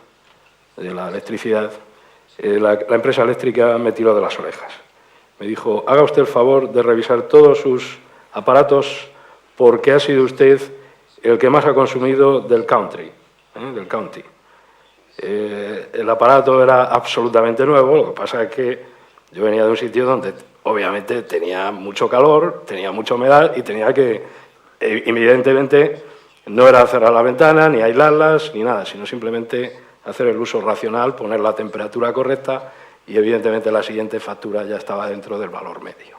de la electricidad, la empresa eléctrica me tiró de las orejas. Me dijo, haga usted el favor de revisar todos sus aparatos porque ha sido usted el que más ha consumido del county. El aparato era absolutamente nuevo, lo que pasa es que yo venía de un sitio donde obviamente tenía mucho calor, tenía mucha humedad y tenía que, evidentemente, no era cerrar la ventana, ni aislarlas, ni nada, sino simplemente hacer el uso racional, poner la temperatura correcta y, evidentemente, la siguiente factura ya estaba dentro del valor medio.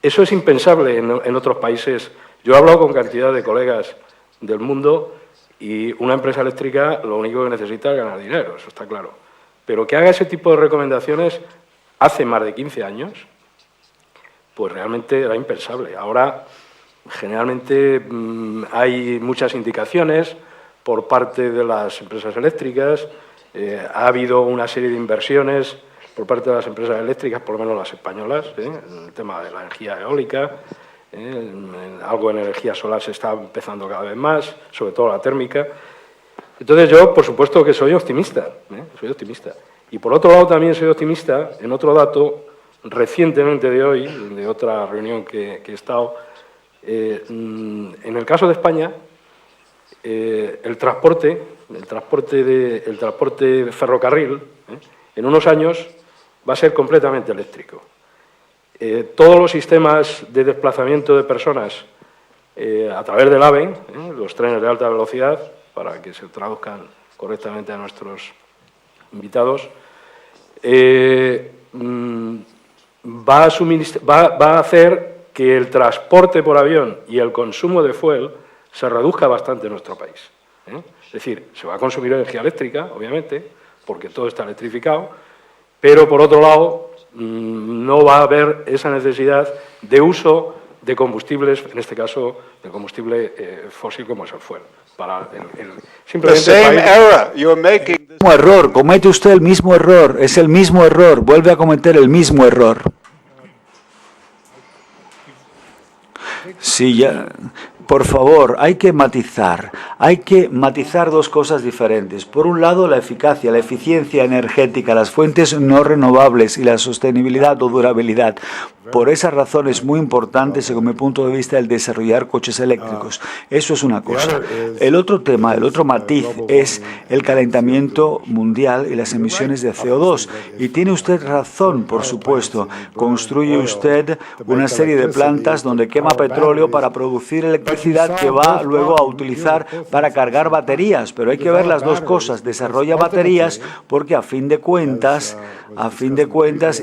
Eso es impensable en otros países. Yo he hablado con cantidad de colegas del mundo y una empresa eléctrica lo único que necesita es ganar dinero, eso está claro. Pero que haga ese tipo de recomendaciones hace más de 15 años, pues realmente era impensable. Ahora, generalmente, hay muchas indicaciones por parte de las empresas eléctricas, ha habido una serie de inversiones por parte de las empresas eléctricas, por lo menos las españolas, en el tema de la energía eólica, algo de energía solar se está empezando cada vez más, sobre todo la térmica. Entonces yo, por supuesto que soy optimista, soy optimista. Y por otro lado también soy optimista en otro dato recientemente de hoy, de otra reunión que he estado. En el caso de España, el transporte ferrocarril, en unos años va a ser completamente eléctrico. Todos los sistemas de desplazamiento de personas a través del AVE, los trenes de alta velocidad, para que se traduzcan correctamente a nuestros invitados, va a hacer que el transporte por avión y el consumo de fuel se reduzca bastante en nuestro país. Es decir, se va a consumir energía eléctrica, obviamente, porque todo está electrificado, pero por otro lado no va a haber esa necesidad de uso de combustibles, en este caso de combustible fósil como es el fuel. Para el mismo error, comete usted el mismo error, es el mismo error, vuelve a cometer el mismo error. Sí, ya. Por favor, hay que matizar dos cosas diferentes. Por un lado, la eficacia, la eficiencia energética, las fuentes no renovables y la sostenibilidad o durabilidad. Por esa razón es muy importante, según mi punto de vista, el desarrollar coches eléctricos. Eso es una cosa. El otro tema, el otro matiz es el calentamiento mundial y las emisiones de CO2. Y tiene usted razón, por supuesto. Construye usted una serie de plantas donde quema petróleo para producir electricidad que va luego a utilizar para cargar baterías. Pero hay que ver las dos cosas. Desarrolla baterías porque a fin de cuentas,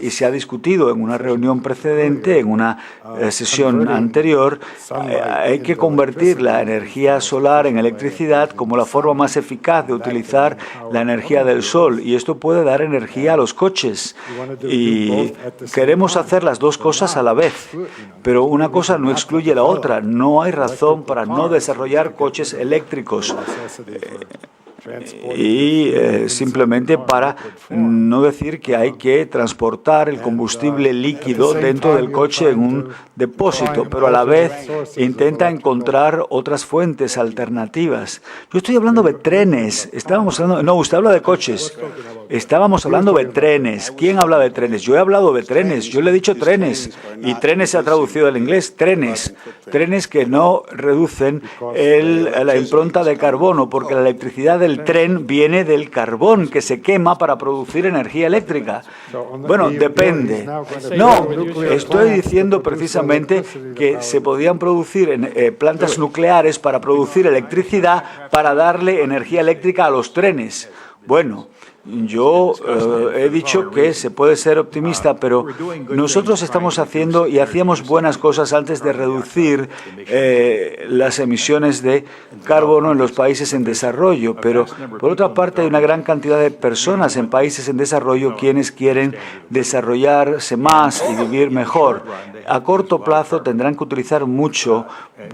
y se ha discutido en una reunión precedente, en una sesión anterior, hay que convertir la energía solar en electricidad como la forma más eficaz de utilizar la energía del sol, y esto puede dar energía a los coches. Y queremos hacer las dos cosas a la vez, pero una cosa no excluye la otra. No hay razón para no desarrollar coches eléctricos. Y simplemente para no decir que hay que transportar el combustible líquido dentro del coche en un depósito, pero a la vez intenta encontrar otras fuentes alternativas. Yo estoy hablando de trenes. No, usted habla de coches. Estábamos hablando de trenes. ¿Quién habla de trenes? Yo he hablado de trenes. Yo le he dicho trenes. Y trenes se ha traducido del inglés. Trenes. Trenes que no reducen la impronta de carbono, porque la electricidad del tren viene del carbón que se quema para producir energía eléctrica. Bueno, depende. No, estoy diciendo precisamente que se podían producir plantas nucleares para producir electricidad para darle energía eléctrica a los trenes. Bueno, yo he dicho que se puede ser optimista, pero nosotros estamos haciendo y hacíamos buenas cosas antes de reducir las emisiones de carbono en los países en desarrollo. Pero, por otra parte, hay una gran cantidad de personas en países en desarrollo quienes quieren desarrollarse más y vivir mejor. A corto plazo tendrán que utilizar mucho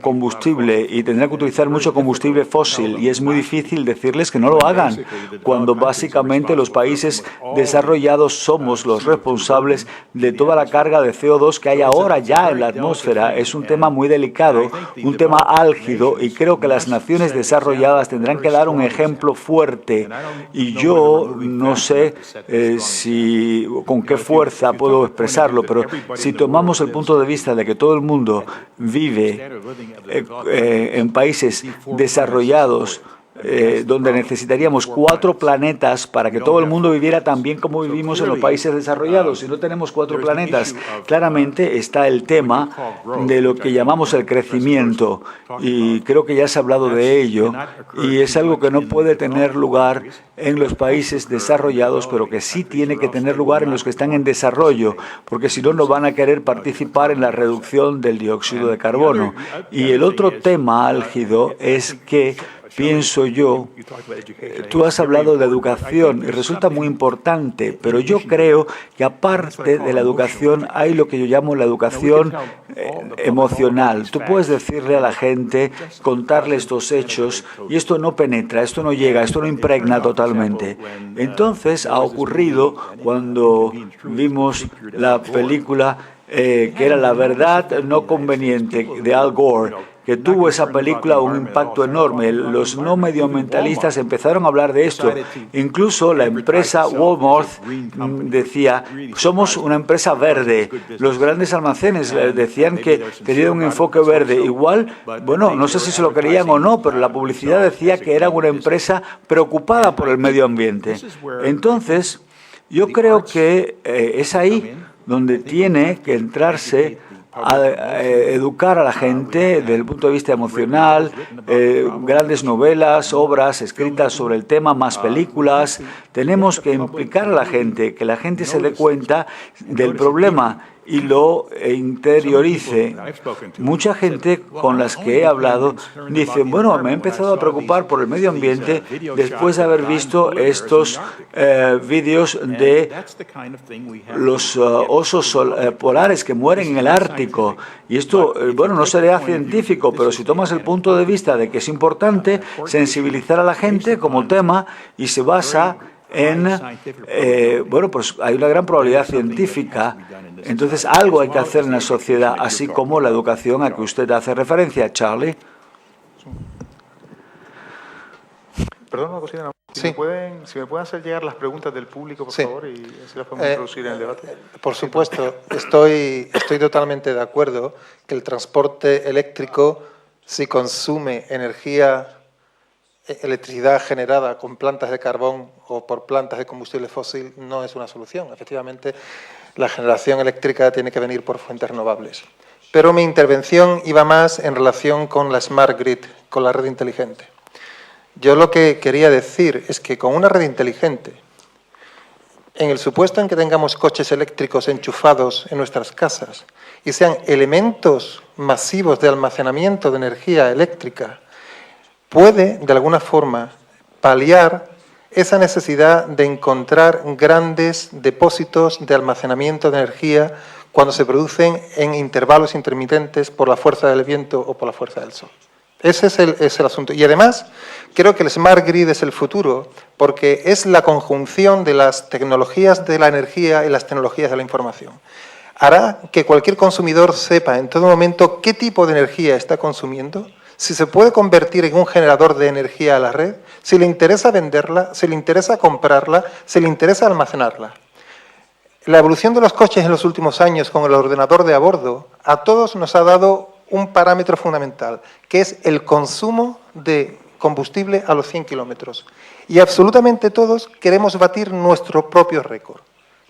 combustible y tendrán que utilizar mucho combustible fósil, y es muy difícil decirles que no lo hagan, cuando básicamente los países desarrollados somos los responsables de toda la carga de CO2 que hay ahora ya en la atmósfera. Es un tema muy delicado, un tema álgido, y creo que las naciones desarrolladas tendrán que dar un ejemplo fuerte. Y yo no sé con qué fuerza puedo expresarlo, pero si tomamos el punto de vista de que todo el mundo vive en países desarrollados, donde necesitaríamos 4 planetas para que todo el mundo viviera tan bien como vivimos en los países desarrollados. Si no tenemos 4 planetas, claramente está el tema de lo que llamamos el crecimiento, y creo que ya se ha hablado de ello, y es algo que no puede tener lugar en los países desarrollados, pero que sí tiene que tener lugar en los que están en desarrollo, porque si no, no van a querer participar en la reducción del dióxido de carbono. Y el otro tema álgido es que pienso yo, tú has hablado de educación y resulta muy importante, pero yo creo que aparte de la educación hay lo que yo llamo la educación emocional. Tú puedes decirle a la gente, contarle estos hechos, y esto no penetra, esto no llega, esto no impregna totalmente. Entonces ha ocurrido cuando vimos la película que era La verdad no conveniente, de Al Gore, que tuvo esa película un impacto enorme. Los no medioambientalistas empezaron a hablar de esto. Incluso la empresa Walmart decía, somos una empresa verde. Los grandes almacenes decían que tenían un enfoque verde. Igual, bueno, no sé si se lo creían o no, pero la publicidad decía que era una empresa preocupada por el medio ambiente. Entonces, yo creo que es ahí donde tiene que entrarse a educar a la gente desde el punto de vista emocional, grandes novelas, obras escritas sobre el tema, más películas. Tenemos que implicar a la gente, que la gente se dé cuenta del problema y lo interiorice. Mucha gente con las que he hablado dice, bueno, me he empezado a preocupar por el medio ambiente después de haber visto estos vídeos de los osos polares que mueren en el Ártico. Y esto, bueno, no sería científico, pero si tomas el punto de vista de que es importante sensibilizar a la gente como tema y se basa bueno, pues hay una gran probabilidad científica. Entonces, algo hay que hacer en la sociedad, así como la educación a que usted hace referencia, Charlie. Perdón, una cosita. Sí. Si me pueden hacer llegar las preguntas del público, por Sí. favor, y así las podemos introducir en el debate. Por supuesto, estoy totalmente de acuerdo que el transporte eléctrico, si consume electricidad generada con plantas de carbón o por plantas de combustible fósil, no es una solución. Efectivamente, la generación eléctrica tiene que venir por fuentes renovables. Pero mi intervención iba más en relación con la Smart Grid, con la red inteligente. Yo lo que quería decir es que con una red inteligente, en el supuesto en que tengamos coches eléctricos enchufados en nuestras casas y sean elementos masivos de almacenamiento de energía eléctrica, puede, de alguna forma, paliar esa necesidad de encontrar grandes depósitos de almacenamiento de energía cuando se producen en intervalos intermitentes por la fuerza del viento o por la fuerza del sol. Ese es el asunto. Y además, creo que el Smart Grid es el futuro porque es la conjunción de las tecnologías de la energía y las tecnologías de la información. Hará que cualquier consumidor sepa en todo momento qué tipo de energía está consumiendo, si se puede convertir en un generador de energía a la red, si le interesa venderla, si le interesa comprarla, si le interesa almacenarla. La evolución de los coches en los últimos años con el ordenador de a bordo a todos nos ha dado un parámetro fundamental, que es el consumo de combustible a los 100 kilómetros. Y absolutamente todos queremos batir nuestro propio récord.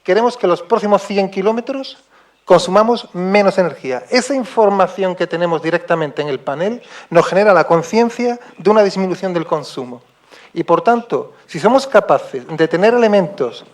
Queremos que los próximos 100 kilómetros consumamos menos energía. Esa información que tenemos directamente en el panel nos genera la conciencia de una disminución del consumo. Y por tanto, si somos capaces de tener elementos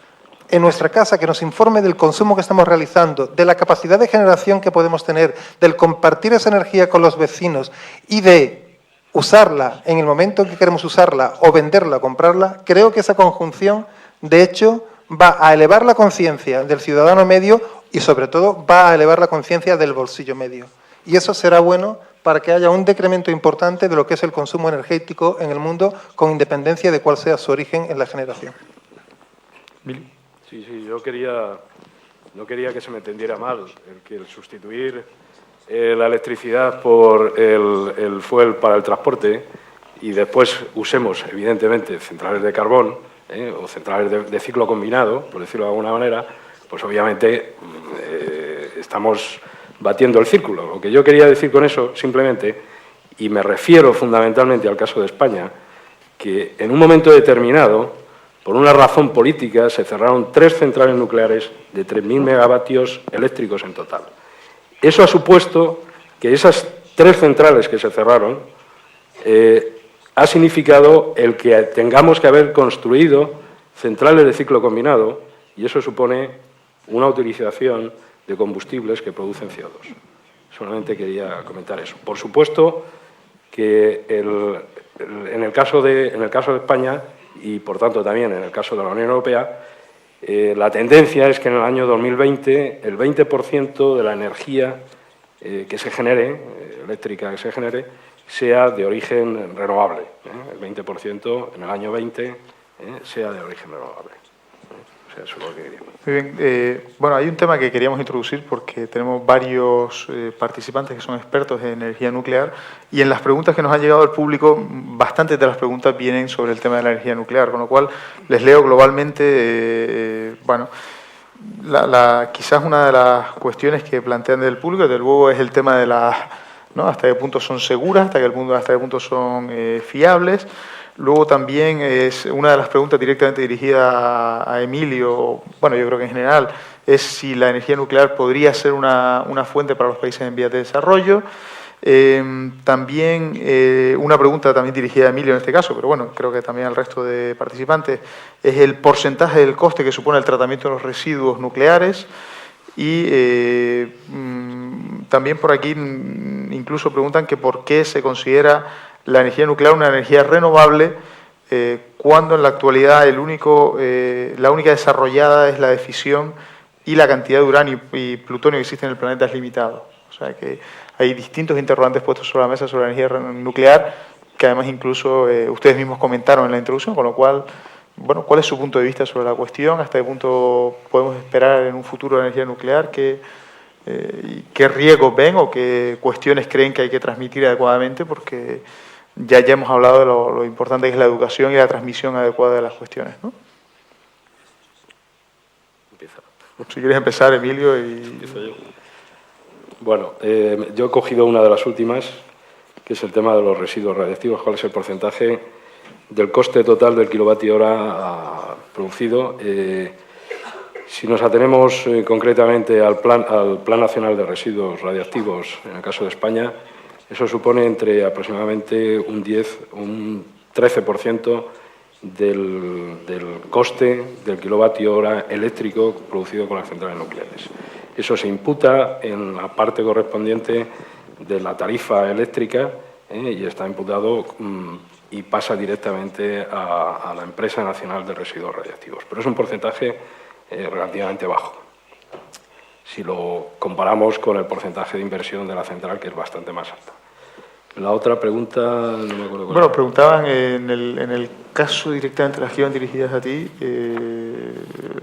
en nuestra casa que nos informe del consumo que estamos realizando, de la capacidad de generación que podemos tener, del compartir esa energía con los vecinos y de usarla en el momento en que queremos usarla o venderla o comprarla, creo que esa conjunción, de hecho, va a elevar la conciencia del ciudadano medio y, sobre todo, va a elevar la conciencia del bolsillo medio. Y eso será bueno para que haya un decremento importante de lo que es el consumo energético en el mundo, con independencia de cuál sea su origen en la generación. Sí, yo no quería que se me entendiera mal el sustituir la electricidad por el fuel para el transporte y después usemos, evidentemente, centrales de carbón o centrales de ciclo combinado, por decirlo de alguna manera, pues obviamente estamos batiendo el círculo. Lo que yo quería decir con eso, simplemente, y me refiero fundamentalmente al caso de España, que en un momento determinado, por una razón política, se cerraron 3 centrales nucleares de 3.000 megavatios eléctricos en total. Eso ha supuesto que esas 3 centrales que se cerraron ha significado el que tengamos que haber construido centrales de ciclo combinado y eso supone una utilización de combustibles que producen CO2. Solamente quería comentar eso. Por supuesto que en el caso de España y, por tanto, también en el caso de la Unión Europea, la tendencia es que en el año 2020 el 20% de la energía que se genere, eléctrica que se genere, sea de origen renovable. El 20% en el año 20 sea de origen renovable. O sea, eso es lo que queríamos. Muy bien. Bueno, hay un tema que queríamos introducir porque tenemos varios participantes que son expertos en energía nuclear y en las preguntas que nos han llegado al público, bastantes de las preguntas vienen sobre el tema de la energía nuclear, con lo cual les leo globalmente. Bueno, quizás una de las cuestiones que plantean del público, desde luego, es el tema de ¿no? Hasta qué punto son seguras, hasta qué punto son fiables. Luego también es una de las preguntas directamente dirigida a Emilio, bueno, yo creo que en general, es si la energía nuclear podría ser una fuente para los países en vías de desarrollo. También una pregunta también dirigida a Emilio en este caso, pero bueno, creo que también al resto de participantes, es el porcentaje del coste que supone el tratamiento de los residuos nucleares. Y también por aquí incluso preguntan que por qué se considera la energía nuclear una energía renovable cuando en la actualidad la única desarrollada es la de fisión y la cantidad de uranio y plutonio que existe en el planeta es limitado. O sea que hay distintos interrogantes puestos sobre la mesa sobre la energía nuclear que además incluso ustedes mismos comentaron en la introducción, con lo cual bueno, ¿cuál es su punto de vista sobre la cuestión? ¿Hasta qué punto podemos esperar en un futuro de energía nuclear? ¿Qué riesgos ven o qué cuestiones creen que hay que transmitir adecuadamente? Porque ya hemos hablado de lo importante que es la educación y la transmisión adecuada de las cuestiones, ¿no? Si quieres empezar, Emilio. Empiezo yo. Bueno, yo he cogido una de las últimas, que es el tema de los residuos radiactivos. ¿Cuál es el porcentaje del coste total del kilovatio hora producido? Si nos atenemos concretamente al Plan Nacional de Residuos Radiactivos, en el caso de España, eso supone entre aproximadamente un 13% del coste del kilovatio hora eléctrico producido con las centrales nucleares. Eso se imputa en la parte correspondiente de la tarifa eléctrica y está imputado y pasa directamente a la Empresa Nacional de Residuos Radiactivos. Pero es un porcentaje relativamente bajo, si lo comparamos con el porcentaje de inversión de la central, que es bastante más alta. La otra pregunta, no me acuerdo. Bueno, preguntaban en el caso directamente, las que iban dirigidas a ti,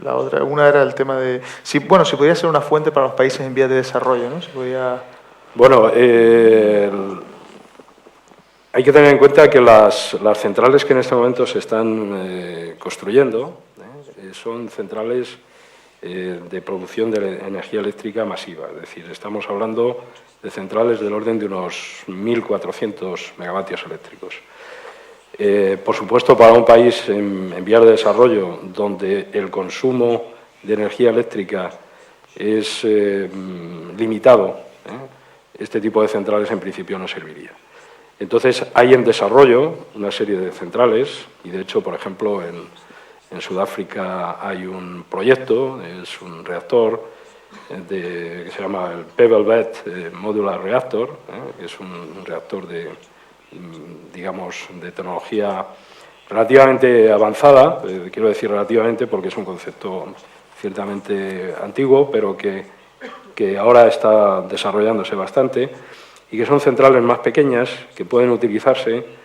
la otra, una era el tema de, si podía ser una fuente para los países en vías de desarrollo, ¿no? Si podía... Bueno, hay que tener en cuenta que las centrales que en este momento se están construyendo son centrales de producción de energía eléctrica masiva, es decir, estamos hablando de centrales del orden de unos 1.400 megavatios eléctricos. Por supuesto, para un país en vías de desarrollo, donde el consumo de energía eléctrica es limitado, este tipo de centrales en principio no serviría. Entonces, hay en desarrollo una serie de centrales, y de hecho, por ejemplo, en Sudáfrica hay un proyecto, es un reactor que se llama el Pebble Bed Modular Reactor, que es un reactor de tecnología relativamente avanzada, quiero decir relativamente porque es un concepto ciertamente antiguo, pero que ahora está desarrollándose bastante, y que son centrales más pequeñas que pueden utilizarse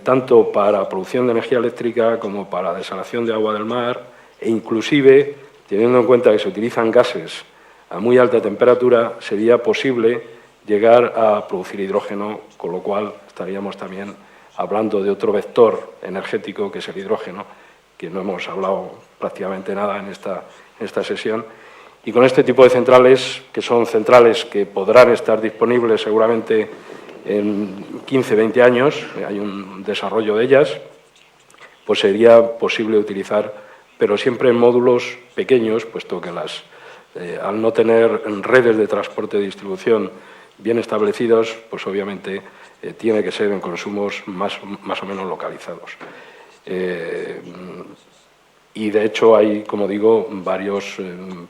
tanto para producción de energía eléctrica como para desalación de agua del mar, e inclusive, teniendo en cuenta que se utilizan gases a muy alta temperatura, sería posible llegar a producir hidrógeno, con lo cual estaríamos también hablando de otro vector energético, que es el hidrógeno, que no hemos hablado prácticamente nada en esta sesión. Y con este tipo de centrales, que son centrales que podrán estar disponibles seguramente en 15, 20 años, hay un desarrollo de ellas, pues sería posible utilizar, pero siempre en módulos pequeños, puesto que al no tener redes de transporte y distribución bien establecidos, pues obviamente tiene que ser en consumos más o menos localizados. Y de hecho hay, como digo, varios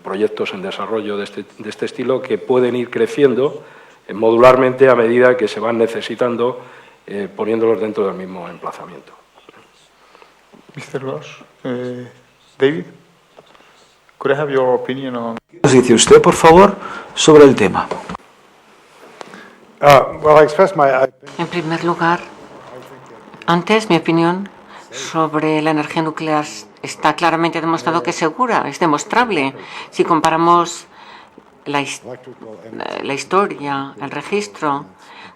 proyectos en desarrollo de este estilo que pueden ir creciendo modularmente a medida que se van necesitando, poniéndolos dentro del mismo emplazamiento. Mr. Ross, David, could I have your opinion on... ¿Qué nos dice usted, por favor, sobre el tema? En primer lugar, antes mi opinión sobre la energía nuclear está claramente demostrado que es segura, es demostrable. Si comparamos la historia, el registro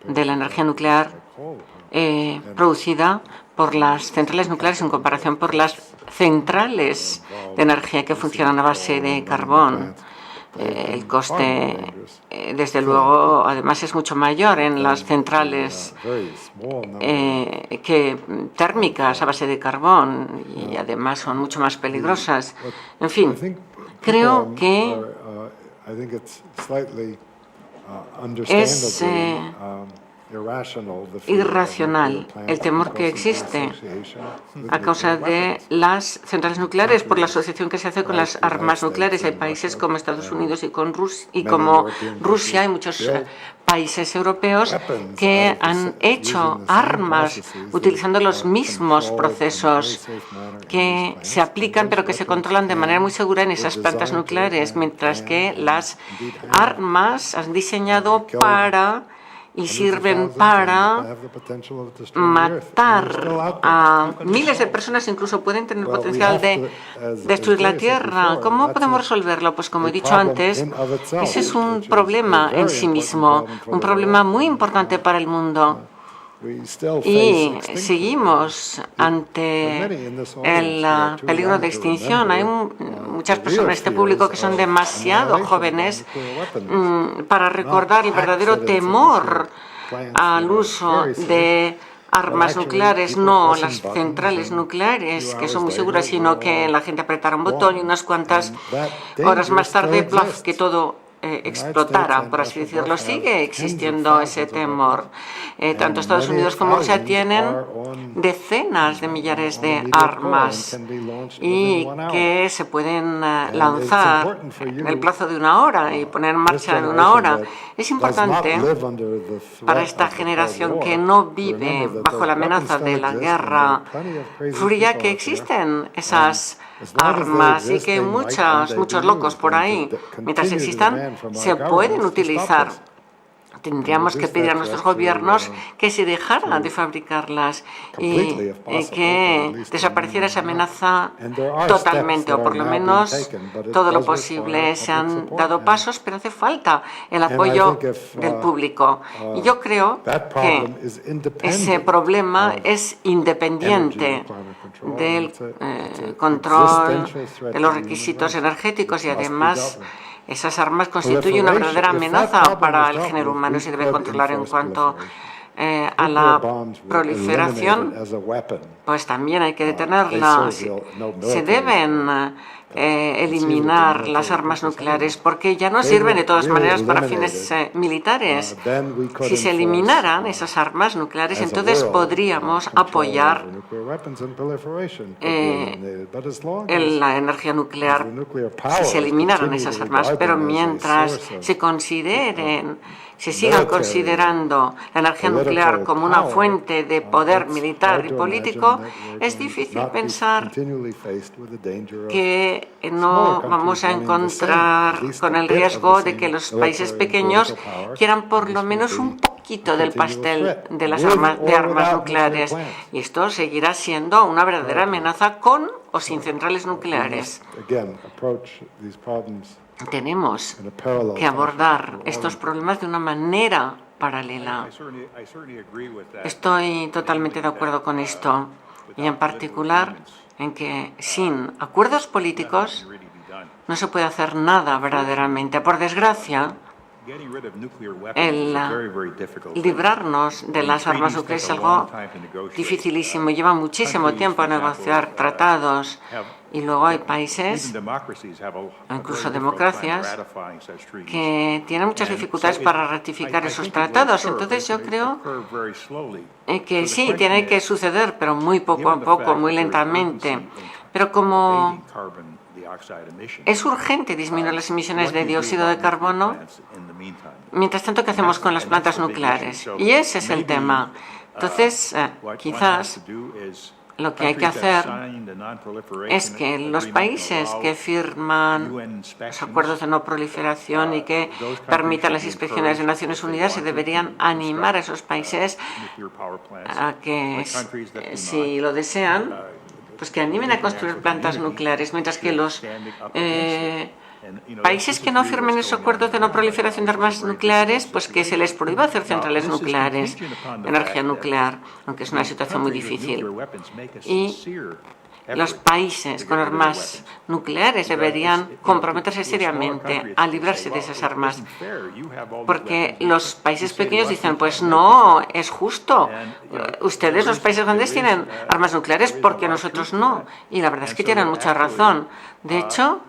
de la energía nuclear producida por las centrales nucleares en comparación por las centrales de energía que funcionan a base de carbón. El coste, desde luego, además es mucho mayor en las centrales térmicas a base de carbón y además son mucho más peligrosas. En fin, creo que es irracional el temor que existe a causa de las centrales nucleares por la asociación que se hace con las armas nucleares. Hay países como Estados Unidos y como Rusia, hay muchos países europeos que han hecho armas utilizando los mismos procesos que se aplican pero que se controlan de manera muy segura en esas plantas nucleares, mientras que las armas han diseñado para y sirven para matar a miles de personas, incluso pueden tener potencial de destruir la Tierra. ¿Cómo podemos resolverlo? Pues como he dicho antes, ese es un problema en sí mismo, un problema muy importante para el mundo. Y seguimos ante el peligro de extinción. Hay muchas personas en este público que son demasiado jóvenes para recordar el verdadero temor al uso de armas nucleares, no las centrales nucleares, que son muy seguras, sino que la gente apretara un botón y unas cuantas horas más tarde, ¡plaf!, que todo explotara, por así decirlo. Sigue existiendo ese temor. Tanto Estados Unidos como Rusia tienen decenas de millares de armas y que se pueden lanzar en el plazo de una hora y poner en marcha en una hora. Es importante para esta generación que no vive bajo la amenaza de la Guerra Fría que existen esas armas y que muchos locos por ahí, mientras existan, se pueden utilizar. Tendríamos que pedir a nuestros gobiernos que se dejaran de fabricarlas y que desapareciera esa amenaza totalmente, o por lo menos todo lo posible. Se han dado pasos, pero hace falta el apoyo del público. Y yo creo que ese problema es independiente del control de los requisitos energéticos y además esas armas constituyen una verdadera amenaza para el género humano y se debe controlar. En cuanto a la proliferación, pues también hay que detenerla. Se deben eliminar las armas nucleares porque ya no sirven de todas maneras para fines militares. Si se eliminaran esas armas nucleares, entonces podríamos apoyar la energía nuclear si se eliminaran esas armas, pero mientras se sigan considerando la energía nuclear como una fuente de poder militar y político, es difícil pensar que no vamos a encontrar con el riesgo de que los países pequeños quieran por lo menos un poquito del pastel de las armas nucleares. Y esto seguirá siendo una verdadera amenaza con o sin centrales nucleares. Tenemos que abordar estos problemas de una manera paralela. Estoy totalmente de acuerdo con esto y en particular en que sin acuerdos políticos no se puede hacer nada verdaderamente. Por desgracia, el librarnos de las armas nucleares es algo dificilísimo. Lleva muchísimo tiempo a negociar tratados y luego hay países, incluso democracias, que tienen muchas dificultades para ratificar esos tratados. Entonces yo creo que sí, tiene que suceder, pero muy poco a poco, muy lentamente. Pero como es urgente disminuir las emisiones de dióxido de carbono, mientras tanto, ¿qué hacemos con las plantas nucleares? Y ese es el tema. Entonces, quizás lo que hay que hacer es que los países que firman los acuerdos de no proliferación y que permitan las inspecciones de Naciones Unidas se deberían animar a esos países a que, si lo desean, pues que animen a construir plantas nucleares, mientras que los países que no firmen esos acuerdos de no proliferación de armas nucleares, pues que se les prohíba hacer centrales nucleares, energía nuclear, aunque es una situación muy difícil. Y los países con armas nucleares deberían comprometerse seriamente a librarse de esas armas, porque los países pequeños dicen, pues no, es justo. Ustedes, los países grandes, tienen armas nucleares porque nosotros no. Y la verdad es que tienen mucha razón. De hecho,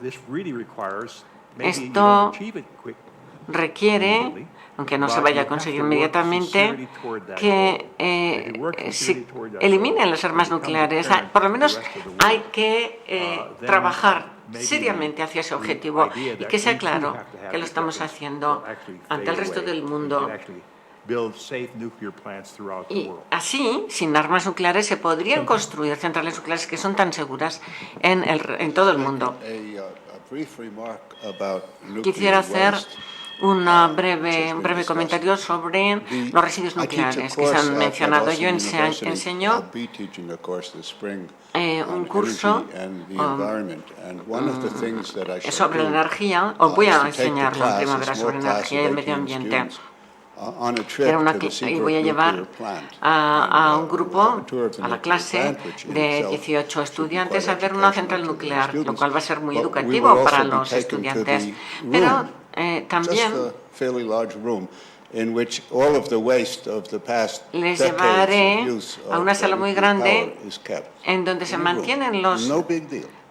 esto requiere, aunque no se vaya a conseguir inmediatamente, que se eliminen las armas nucleares. Por lo menos hay que trabajar seriamente hacia ese objetivo y que sea claro que lo estamos haciendo ante el resto del mundo. Y así, sin armas nucleares, se podrían construir centrales nucleares que son tan seguras en todo el mundo. Quisiera hacer un breve comentario sobre los residuos nucleares que se han mencionado. Yo enseño un curso sobre la energía, os voy a enseñar en primavera sobre energía y el medio ambiente. Y voy a llevar a un grupo, a la clase de 18 estudiantes, a ver una central nuclear, lo cual va a ser muy educativo para los estudiantes. Pero también les llevaré a una sala muy grande en donde se mantienen los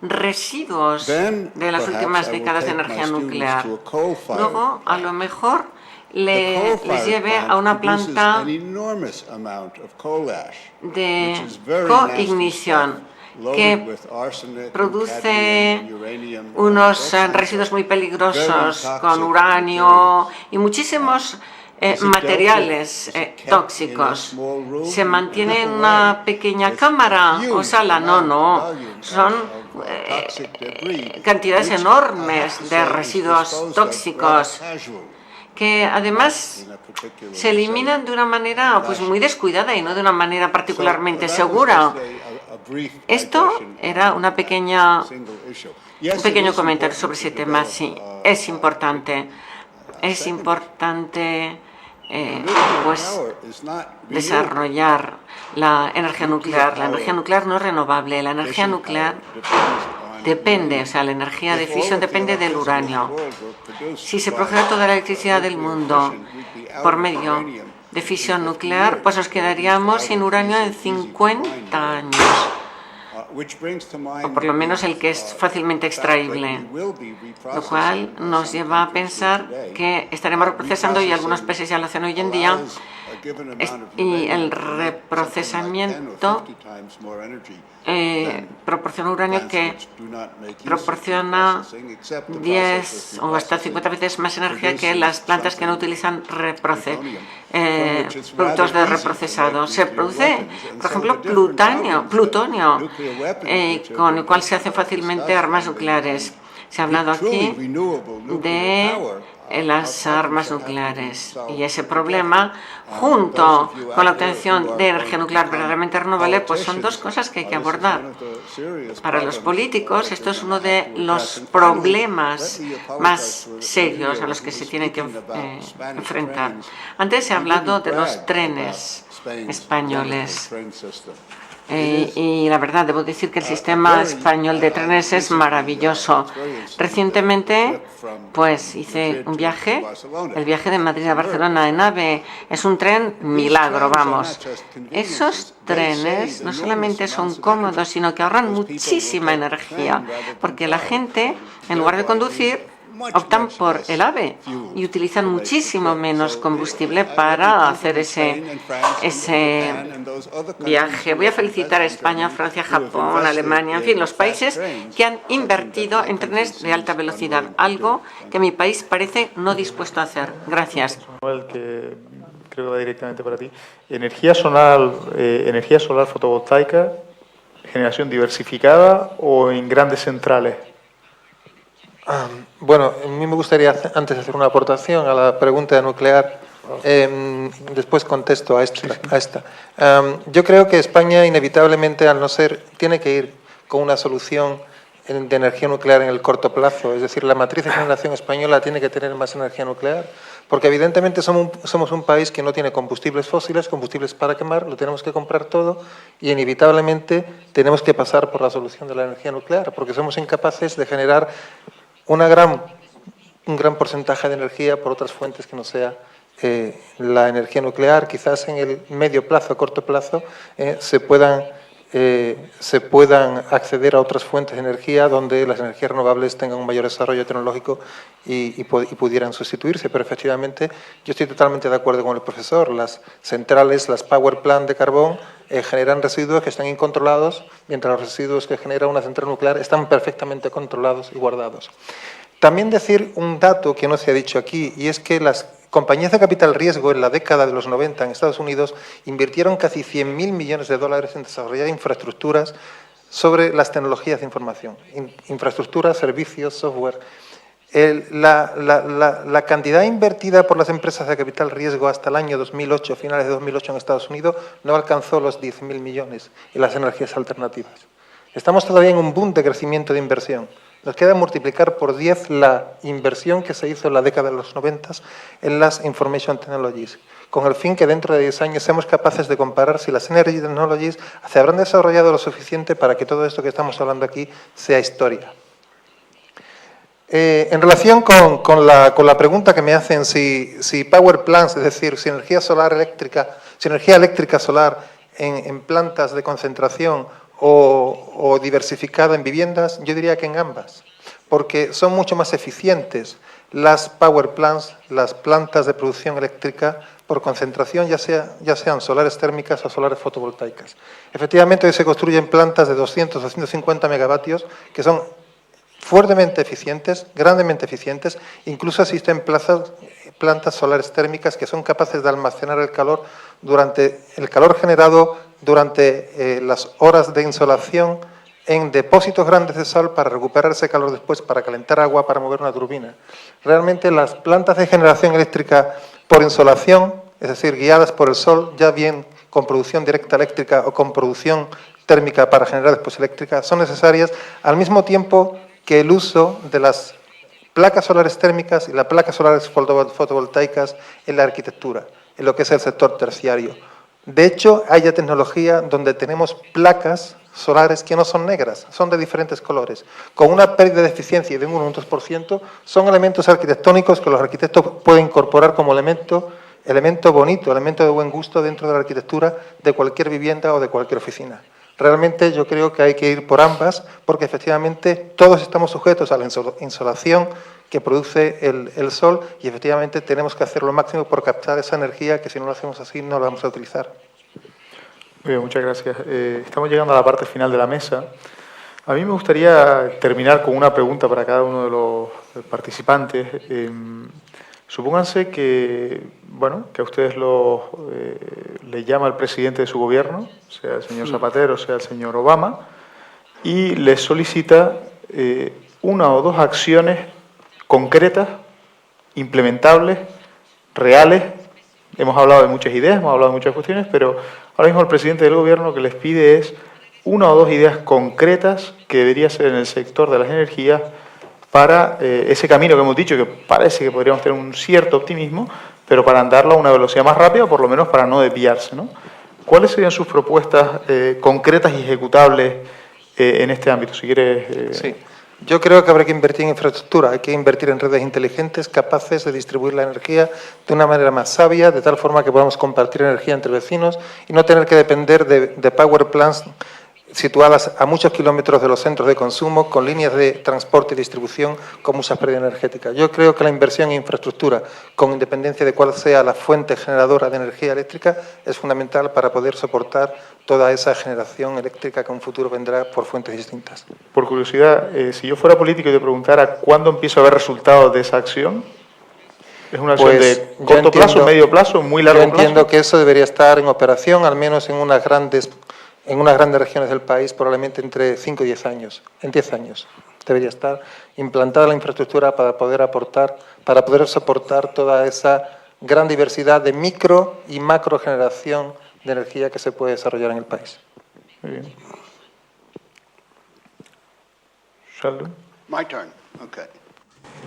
residuos de las últimas décadas de energía nuclear. Luego, a lo mejor, les lleve a una planta de coignición que produce unos residuos muy peligrosos con uranio y muchísimos materiales tóxicos. ¿Se mantiene en una pequeña cámara o sala? No. Son cantidades enormes de residuos tóxicos que además se eliminan de una manera pues muy descuidada y no de una manera particularmente segura. Esto era un pequeño comentario sobre ese tema. Sí, es importante. Es importante pues desarrollar la energía nuclear. La energía nuclear no es renovable. La energía nuclear depende, la energía de fisión depende del uranio. Si se produjera toda la electricidad del mundo por medio de fisión nuclear, pues nos quedaríamos sin uranio en 50 años, o por lo menos el que es fácilmente extraíble, lo cual nos lleva a pensar que estaremos reprocesando, y algunos países ya lo hacen hoy en día, y el reprocesamiento proporciona uranio que proporciona 10 o hasta 50 veces más energía que las plantas que no utilizan productos de reprocesado. Se produce, por ejemplo, plutonio, con el cual se hacen fácilmente armas nucleares. Se ha hablado aquí de las armas nucleares, y ese problema, junto con la obtención de energía nuclear verdaderamente renovable, pues son dos cosas que hay que abordar. Para los políticos, esto es uno de los problemas más serios a los que se tiene que enfrentar. Antes se ha hablado de los trenes españoles. Y la verdad, debo decir que el sistema español de trenes es maravilloso. Recientemente, pues hice un viaje, el viaje de Madrid a Barcelona en AVE. Es un tren milagro, vamos. Esos trenes no solamente son cómodos, sino que ahorran muchísima energía, porque la gente, en lugar de conducir, optan por el AVE y utilizan muchísimo menos combustible para hacer ese viaje. Voy a felicitar a España, Francia, Japón, Alemania, en fin, los países que han invertido en trenes de alta velocidad, algo que mi país parece no dispuesto a hacer. Gracias. Que creo que va directamente para ti. Energía solar fotovoltaica, generación diversificada o en grandes centrales. Bueno, a mí me gustaría antes hacer una aportación a la pregunta nuclear, después contesto a esta. Yo creo que España inevitablemente, al no ser, tiene que ir con una solución de energía nuclear en el corto plazo, es decir, la matriz de generación española tiene que tener más energía nuclear, porque evidentemente somos un país que no tiene combustibles fósiles, combustibles para quemar, lo tenemos que comprar todo y inevitablemente tenemos que pasar por la solución de la energía nuclear, porque somos incapaces de generar un gran porcentaje de energía por otras fuentes que no sea la energía nuclear. Quizás en el medio plazo, corto plazo, se puedan acceder a otras fuentes de energía donde las energías renovables tengan un mayor desarrollo tecnológico y pudieran sustituirse. Pero efectivamente yo estoy totalmente de acuerdo con el profesor. Las centrales, las power plant de carbón generan residuos que están incontrolados, mientras los residuos que genera una central nuclear están perfectamente controlados y guardados. También decir un dato que no se ha dicho aquí, y es que las compañías de capital riesgo en la década de los 90 en Estados Unidos invirtieron casi 100.000 millones de dólares en desarrollar infraestructuras sobre las tecnologías de información, infraestructuras, servicios, software. La cantidad invertida por las empresas de capital riesgo hasta el año 2008, finales de 2008 en Estados Unidos, no alcanzó los 10.000 millones en las energías alternativas. Estamos todavía en un boom de crecimiento de inversión. Nos queda multiplicar por 10 la inversión que se hizo en la década de los 90 en las Information Technologies, con el fin que dentro de 10 años seamos capaces de comparar si las Energy Technologies se habrán desarrollado lo suficiente para que todo esto que estamos hablando aquí sea historia. En relación con la pregunta que me hacen si power plants, es decir, si energía eléctrica solar en plantas de concentración o diversificada en viviendas, yo diría que en ambas, porque son mucho más eficientes las power plants, las plantas de producción eléctrica por concentración, ya sean solares térmicas o solares fotovoltaicas. Efectivamente, hoy se construyen plantas de 200 250 megavatios que son fuertemente eficientes, grandemente eficientes. Incluso existen plantas solares térmicas que son capaces de almacenar el calor generado durante las horas de insolación en depósitos grandes de sol para recuperar ese calor después, para calentar agua, para mover una turbina. Realmente las plantas de generación eléctrica por insolación, es decir, guiadas por el sol, ya bien con producción directa eléctrica o con producción térmica para generar después eléctrica, son necesarias al mismo tiempo que el uso de las placas solares térmicas y las placas solares fotovoltaicas en la arquitectura, en lo que es el sector terciario. De hecho, hay ya tecnología donde tenemos placas solares que no son negras, son de diferentes colores, con una pérdida de eficiencia de un 1 o un 2%, son elementos arquitectónicos que los arquitectos pueden incorporar como elemento bonito, elemento de buen gusto dentro de la arquitectura de cualquier vivienda o de cualquier oficina. Realmente yo creo que hay que ir por ambas, porque efectivamente todos estamos sujetos a la insolación que produce el sol y efectivamente tenemos que hacer lo máximo por captar esa energía que si no lo hacemos así no la vamos a utilizar. Muy bien, muchas gracias. Estamos llegando a la parte final de la mesa. A mí me gustaría terminar con una pregunta para cada uno de los participantes. Supónganse que, que a ustedes le llama el presidente de su gobierno, sea el señor Zapatero, sea el señor Obama, y les solicita una o dos acciones concretas, implementables, reales. Hemos hablado de muchas ideas, hemos hablado de muchas cuestiones, pero ahora mismo el presidente del gobierno lo que les pide es una o dos ideas concretas que debería ser en el sector de las energías para ese camino que hemos dicho, que parece que podríamos tener un cierto optimismo, pero para andarlo a una velocidad más rápida, por lo menos para no desviarse, ¿no? ¿Cuáles serían sus propuestas concretas y ejecutables en este ámbito? Si quieres... Sí. Yo creo que habrá que invertir en infraestructura, hay que invertir en redes inteligentes capaces de distribuir la energía de una manera más sabia, de tal forma que podamos compartir energía entre vecinos y no tener que depender de power plants situadas a muchos kilómetros de los centros de consumo, con líneas de transporte y distribución con mucha pérdida energética. Yo creo que la inversión en infraestructura, con independencia de cuál sea la fuente generadora de energía eléctrica, es fundamental para poder soportar toda esa generación eléctrica que en un futuro vendrá por fuentes distintas. Por curiosidad, si yo fuera político y te preguntara cuándo empiezo a ver resultados de esa acción, ¿es una acción de corto plazo, medio plazo, muy largo plazo? Yo entiendo que eso debería estar en operación, al menos en unas grandes regiones del país, probablemente entre 5 y 10 años. En 10 años debería estar implantada la infraestructura para poder soportar toda esa gran diversidad de micro y macro generación de energía que se puede desarrollar en el país. Muy bien. Sheldon. My turn. Okay.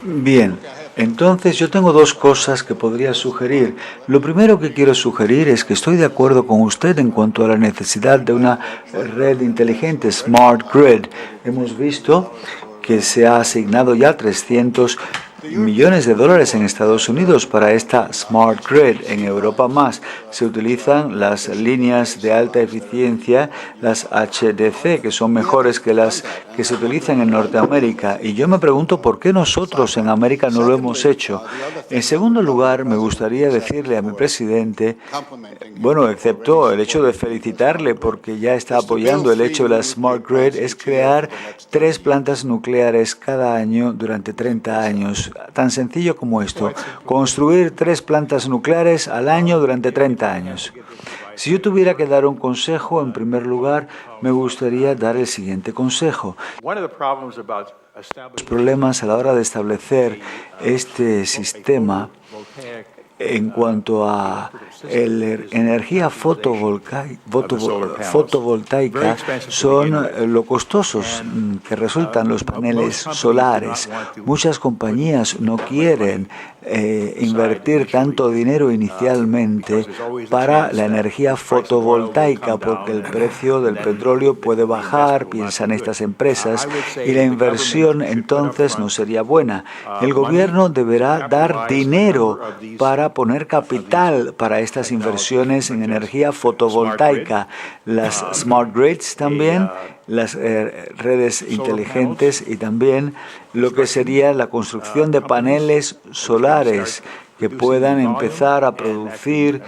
Bien, entonces yo tengo dos cosas que podría sugerir. Lo primero que quiero sugerir es que estoy de acuerdo con usted en cuanto a la necesidad de una red inteligente, Smart Grid. Hemos visto que se ha asignado ya 300 millones de dólares en Estados Unidos para esta Smart Grid. En Europa más se utilizan las líneas de alta eficiencia, las HDC, que son mejores que las que se utilizan en Norteamérica. Y yo me pregunto por qué nosotros en América no lo hemos hecho. En segundo lugar, me gustaría decirle a mi presidente, excepto el hecho de felicitarle porque ya está apoyando el hecho de la Smart Grid, es crear 3 plantas nucleares cada año durante 30 años. Tan sencillo como esto, construir 3 plantas nucleares al año durante 30 años. Si yo tuviera que dar un consejo, en primer lugar, me gustaría dar el siguiente consejo. One of the problems about Los problemas a la hora de establecer este sistema en cuanto a energía fotovoltaica son lo costosos que resultan los paneles solares. Muchas compañías no quieren invertir tanto dinero inicialmente para la energía fotovoltaica porque el precio del petróleo puede bajar, piensan estas empresas, y la inversión entonces no sería buena. El gobierno deberá dar dinero para poner capital para estas inversiones en energía fotovoltaica, las smart grids también, las redes inteligentes y también lo que sería la construcción de paneles solares que puedan empezar a producir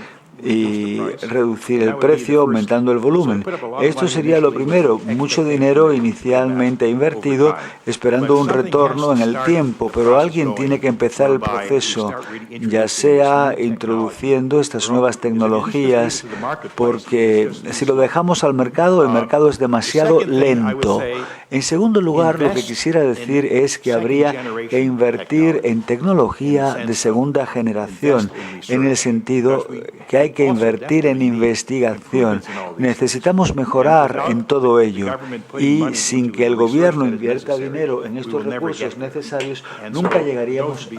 y reducir el precio aumentando el volumen. Esto sería lo primero, mucho dinero inicialmente invertido esperando un retorno en el tiempo, pero alguien tiene que empezar el proceso, ya sea introduciendo estas nuevas tecnologías, porque si lo dejamos al mercado, el mercado es demasiado lento. En segundo lugar, lo que quisiera decir es que habría que invertir en tecnología de segunda generación, en el sentido que hay que invertir en investigación. Necesitamos mejorar en todo ello y sin que el gobierno invierta dinero en estos recursos necesarios, nunca llegaríamos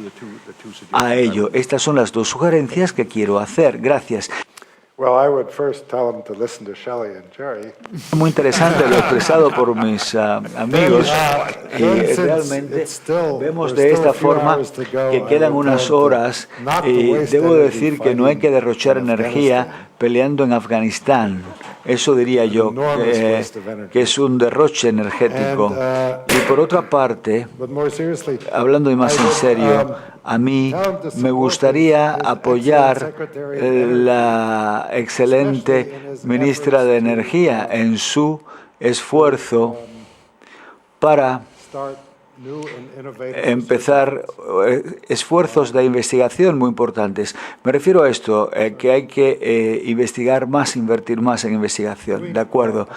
a ello. Estas son las dos sugerencias que quiero hacer. Gracias. Muy interesante lo expresado por mis amigos y realmente vemos de esta forma que quedan unas horas y debo decir que no hay que derrochar energía peleando en Afganistán. Eso diría yo, que es un derroche energético. Y por otra parte, hablando más en serio, a mí me gustaría apoyar la excelente ministra de Energía en su esfuerzo para empezar esfuerzos de investigación muy importantes. Me refiero a esto, que hay que investigar más, invertir más en investigación, ¿de acuerdo?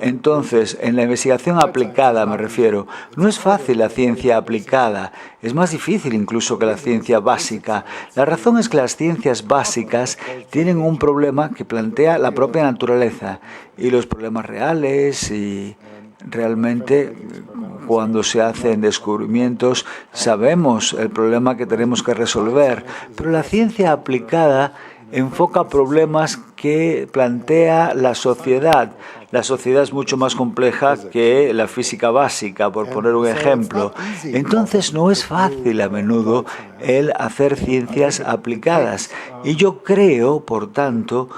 Entonces, en la investigación aplicada me refiero, no es fácil la ciencia aplicada, es más difícil incluso que la ciencia básica. La razón es que las ciencias básicas tienen un problema que plantea la propia naturaleza y los problemas reales y realmente cuando se hacen descubrimientos sabemos el problema que tenemos que resolver, pero la ciencia aplicada enfoca problemas que plantea la sociedad. La sociedad es mucho más compleja que la física básica, por poner un ejemplo. Entonces no es fácil a menudo el hacer ciencias aplicadas. Y yo creo, por tanto,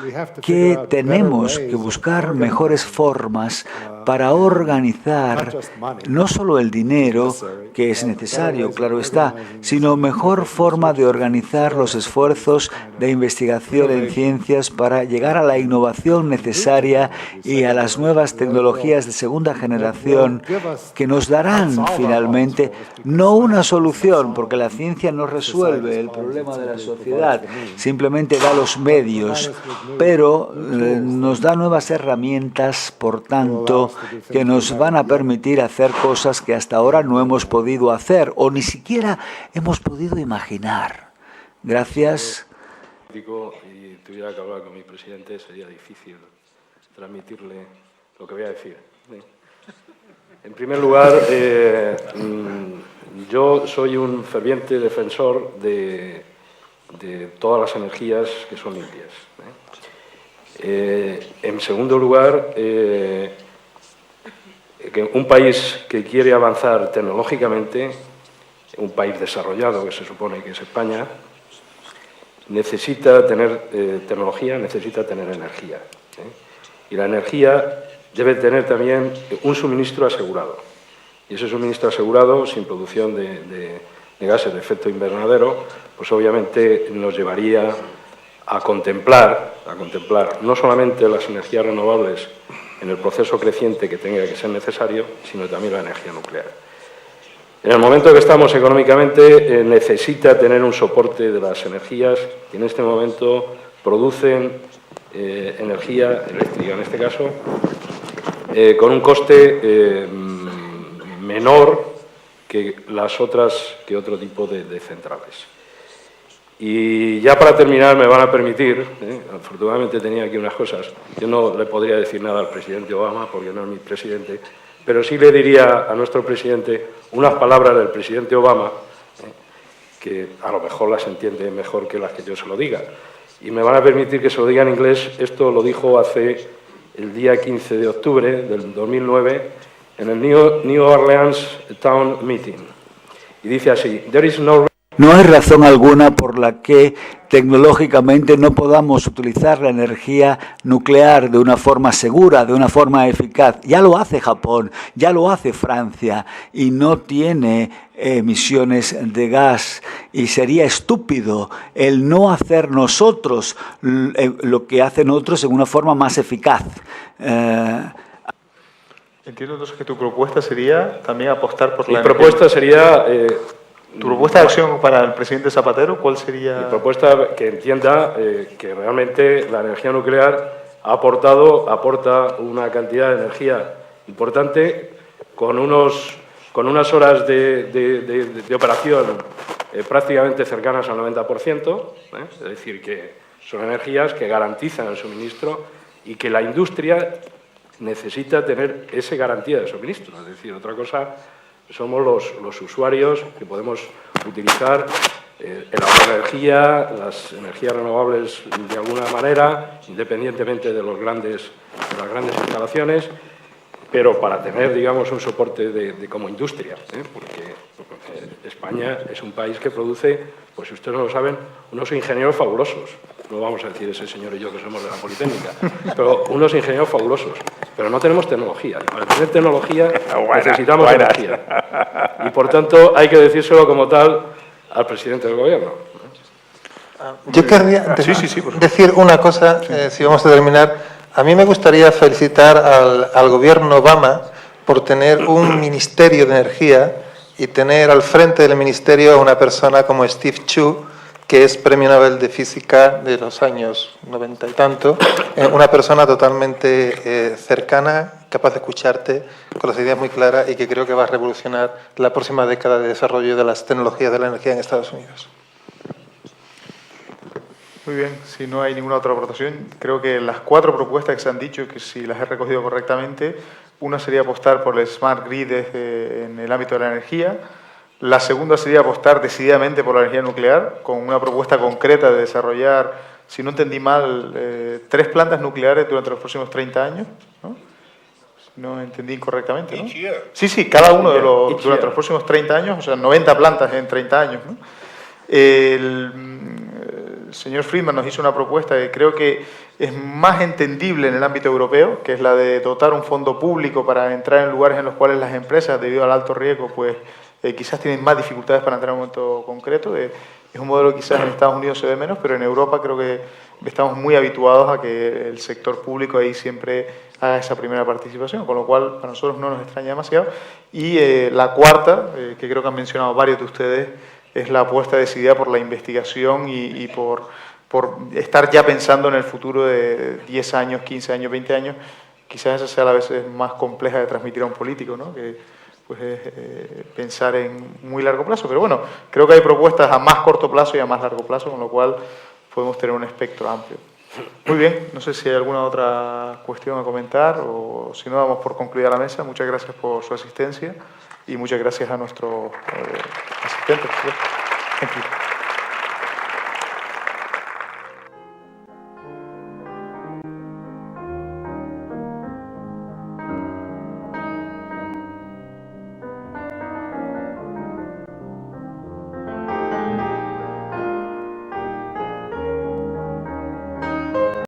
que tenemos que buscar mejores formas para organizar no solo el dinero, que es necesario, claro está, sino mejor forma de organizar los esfuerzos de investigación en ciencias para llegar a la innovación necesaria y a las nuevas tecnologías de segunda generación que nos darán finalmente no una solución, porque la ciencia no resuelve el problema de la sociedad, simplemente da los medios, pero nos da nuevas herramientas, por tanto, que nos van a permitir hacer cosas que hasta ahora no hemos podido hacer o ni siquiera hemos podido imaginar. Gracias. Si tuviera que hablar con mi presidente sería difícil transmitirle lo que voy a decir. En primer lugar, yo soy un ferviente defensor de todas las energías que son limpias. En segundo lugar, que un país que quiere avanzar tecnológicamente, un país desarrollado que se supone que es España, necesita tener tecnología, necesita tener energía. Y la energía debe tener también un suministro asegurado. Y ese suministro asegurado, sin producción de gases de efecto invernadero, pues obviamente nos llevaría a contemplar no solamente las energías renovables en el proceso creciente que tenga que ser necesario, sino también la energía nuclear. En el momento que estamos económicamente, necesita tener un soporte de las energías que en este momento producen energía eléctrica, en este caso, con un coste menor que las otras, que otro tipo de centrales. Y ya para terminar me van a permitir, afortunadamente tenía aquí unas cosas, yo no le podría decir nada al presidente Obama porque no es mi presidente, pero sí le diría a nuestro presidente unas palabras del presidente Obama, que a lo mejor las entiende mejor que las que yo se lo diga. Y me van a permitir que se lo diga en inglés. Esto lo dijo hace el día 15 de octubre del 2009 en el New Orleans Town Meeting. Y dice así: No hay razón alguna por la que tecnológicamente no podamos utilizar la energía nuclear de una forma segura, de una forma eficaz. Ya lo hace Japón, ya lo hace Francia y no tiene emisiones de gas. Y sería estúpido el no hacer nosotros lo que hacen otros en una forma más eficaz. Entiendo entonces que tu propuesta sería también apostar por Mi propuesta sería... ¿Tu propuesta de acción para el presidente Zapatero cuál sería? Mi propuesta que entienda que realmente la energía nuclear aporta una cantidad de energía importante con unas horas de operación prácticamente cercanas al 90%, es decir, que son energías que garantizan el suministro y que la industria necesita tener esa garantía de suministro. Es decir, otra cosa somos los usuarios que podemos utilizar el ahorro de energía, las energías renovables de alguna manera, independientemente de las grandes instalaciones, pero para tener, digamos, un soporte como industria, porque España es un país que produce, pues si ustedes no lo saben, unos ingenieros fabulosos. No vamos a decir ese señor y yo que somos de la Politécnica, pero unos ingenieros fabulosos. Pero no tenemos tecnología. Y para tener tecnología necesitamos energía. Y por tanto hay que decírselo como tal al presidente del gobierno. Yo querría decir una cosa, si vamos a terminar. A mí me gustaría felicitar al gobierno Obama por tener un ministerio de energía y tener al frente del ministerio a una persona como Steve Chu, que es Premio Nobel de Física de los años 90 y tanto, una persona totalmente cercana, capaz de escucharte, con las ideas muy claras y que creo que va a revolucionar la próxima década de desarrollo de las tecnologías de la energía en Estados Unidos. Muy bien, si no hay ninguna otra aportación, creo que las 4 propuestas que se han dicho, que si las he recogido correctamente, una sería apostar por el Smart Grid en el ámbito de la energía. La segunda sería apostar decididamente por la energía nuclear, con una propuesta concreta de desarrollar, si no entendí mal, 3 plantas nucleares durante los próximos 30 años, ¿no? No entendí incorrectamente, ¿no? Sí, cada uno durante los próximos 30 años, o sea, 90 plantas en 30 años, ¿no? El señor Friedman nos hizo una propuesta que creo que es más entendible en el ámbito europeo, que es la de dotar un fondo público para entrar en lugares en los cuales las empresas, debido al alto riesgo, pues quizás tienen más dificultades para entrar en un momento concreto. Es un modelo que quizás en Estados Unidos se ve menos, pero en Europa creo que estamos muy habituados a que el sector público ahí siempre haga esa primera participación, con lo cual para nosotros no nos extraña demasiado. Y la cuarta, que creo que han mencionado varios de ustedes, es la apuesta decidida por la investigación y por estar ya pensando en el futuro de 10 años, 15 años, 20 años. Quizás esa sea a veces más compleja de transmitir a un político, ¿no? Que pues pensar en muy largo plazo. Pero bueno, creo que hay propuestas a más corto plazo y a más largo plazo, con lo cual podemos tener un espectro amplio. Muy bien, no sé si hay alguna otra cuestión a comentar o si no, damos por concluida la mesa. Muchas gracias por su asistencia y muchas gracias a nuestros asistentes. Thank you.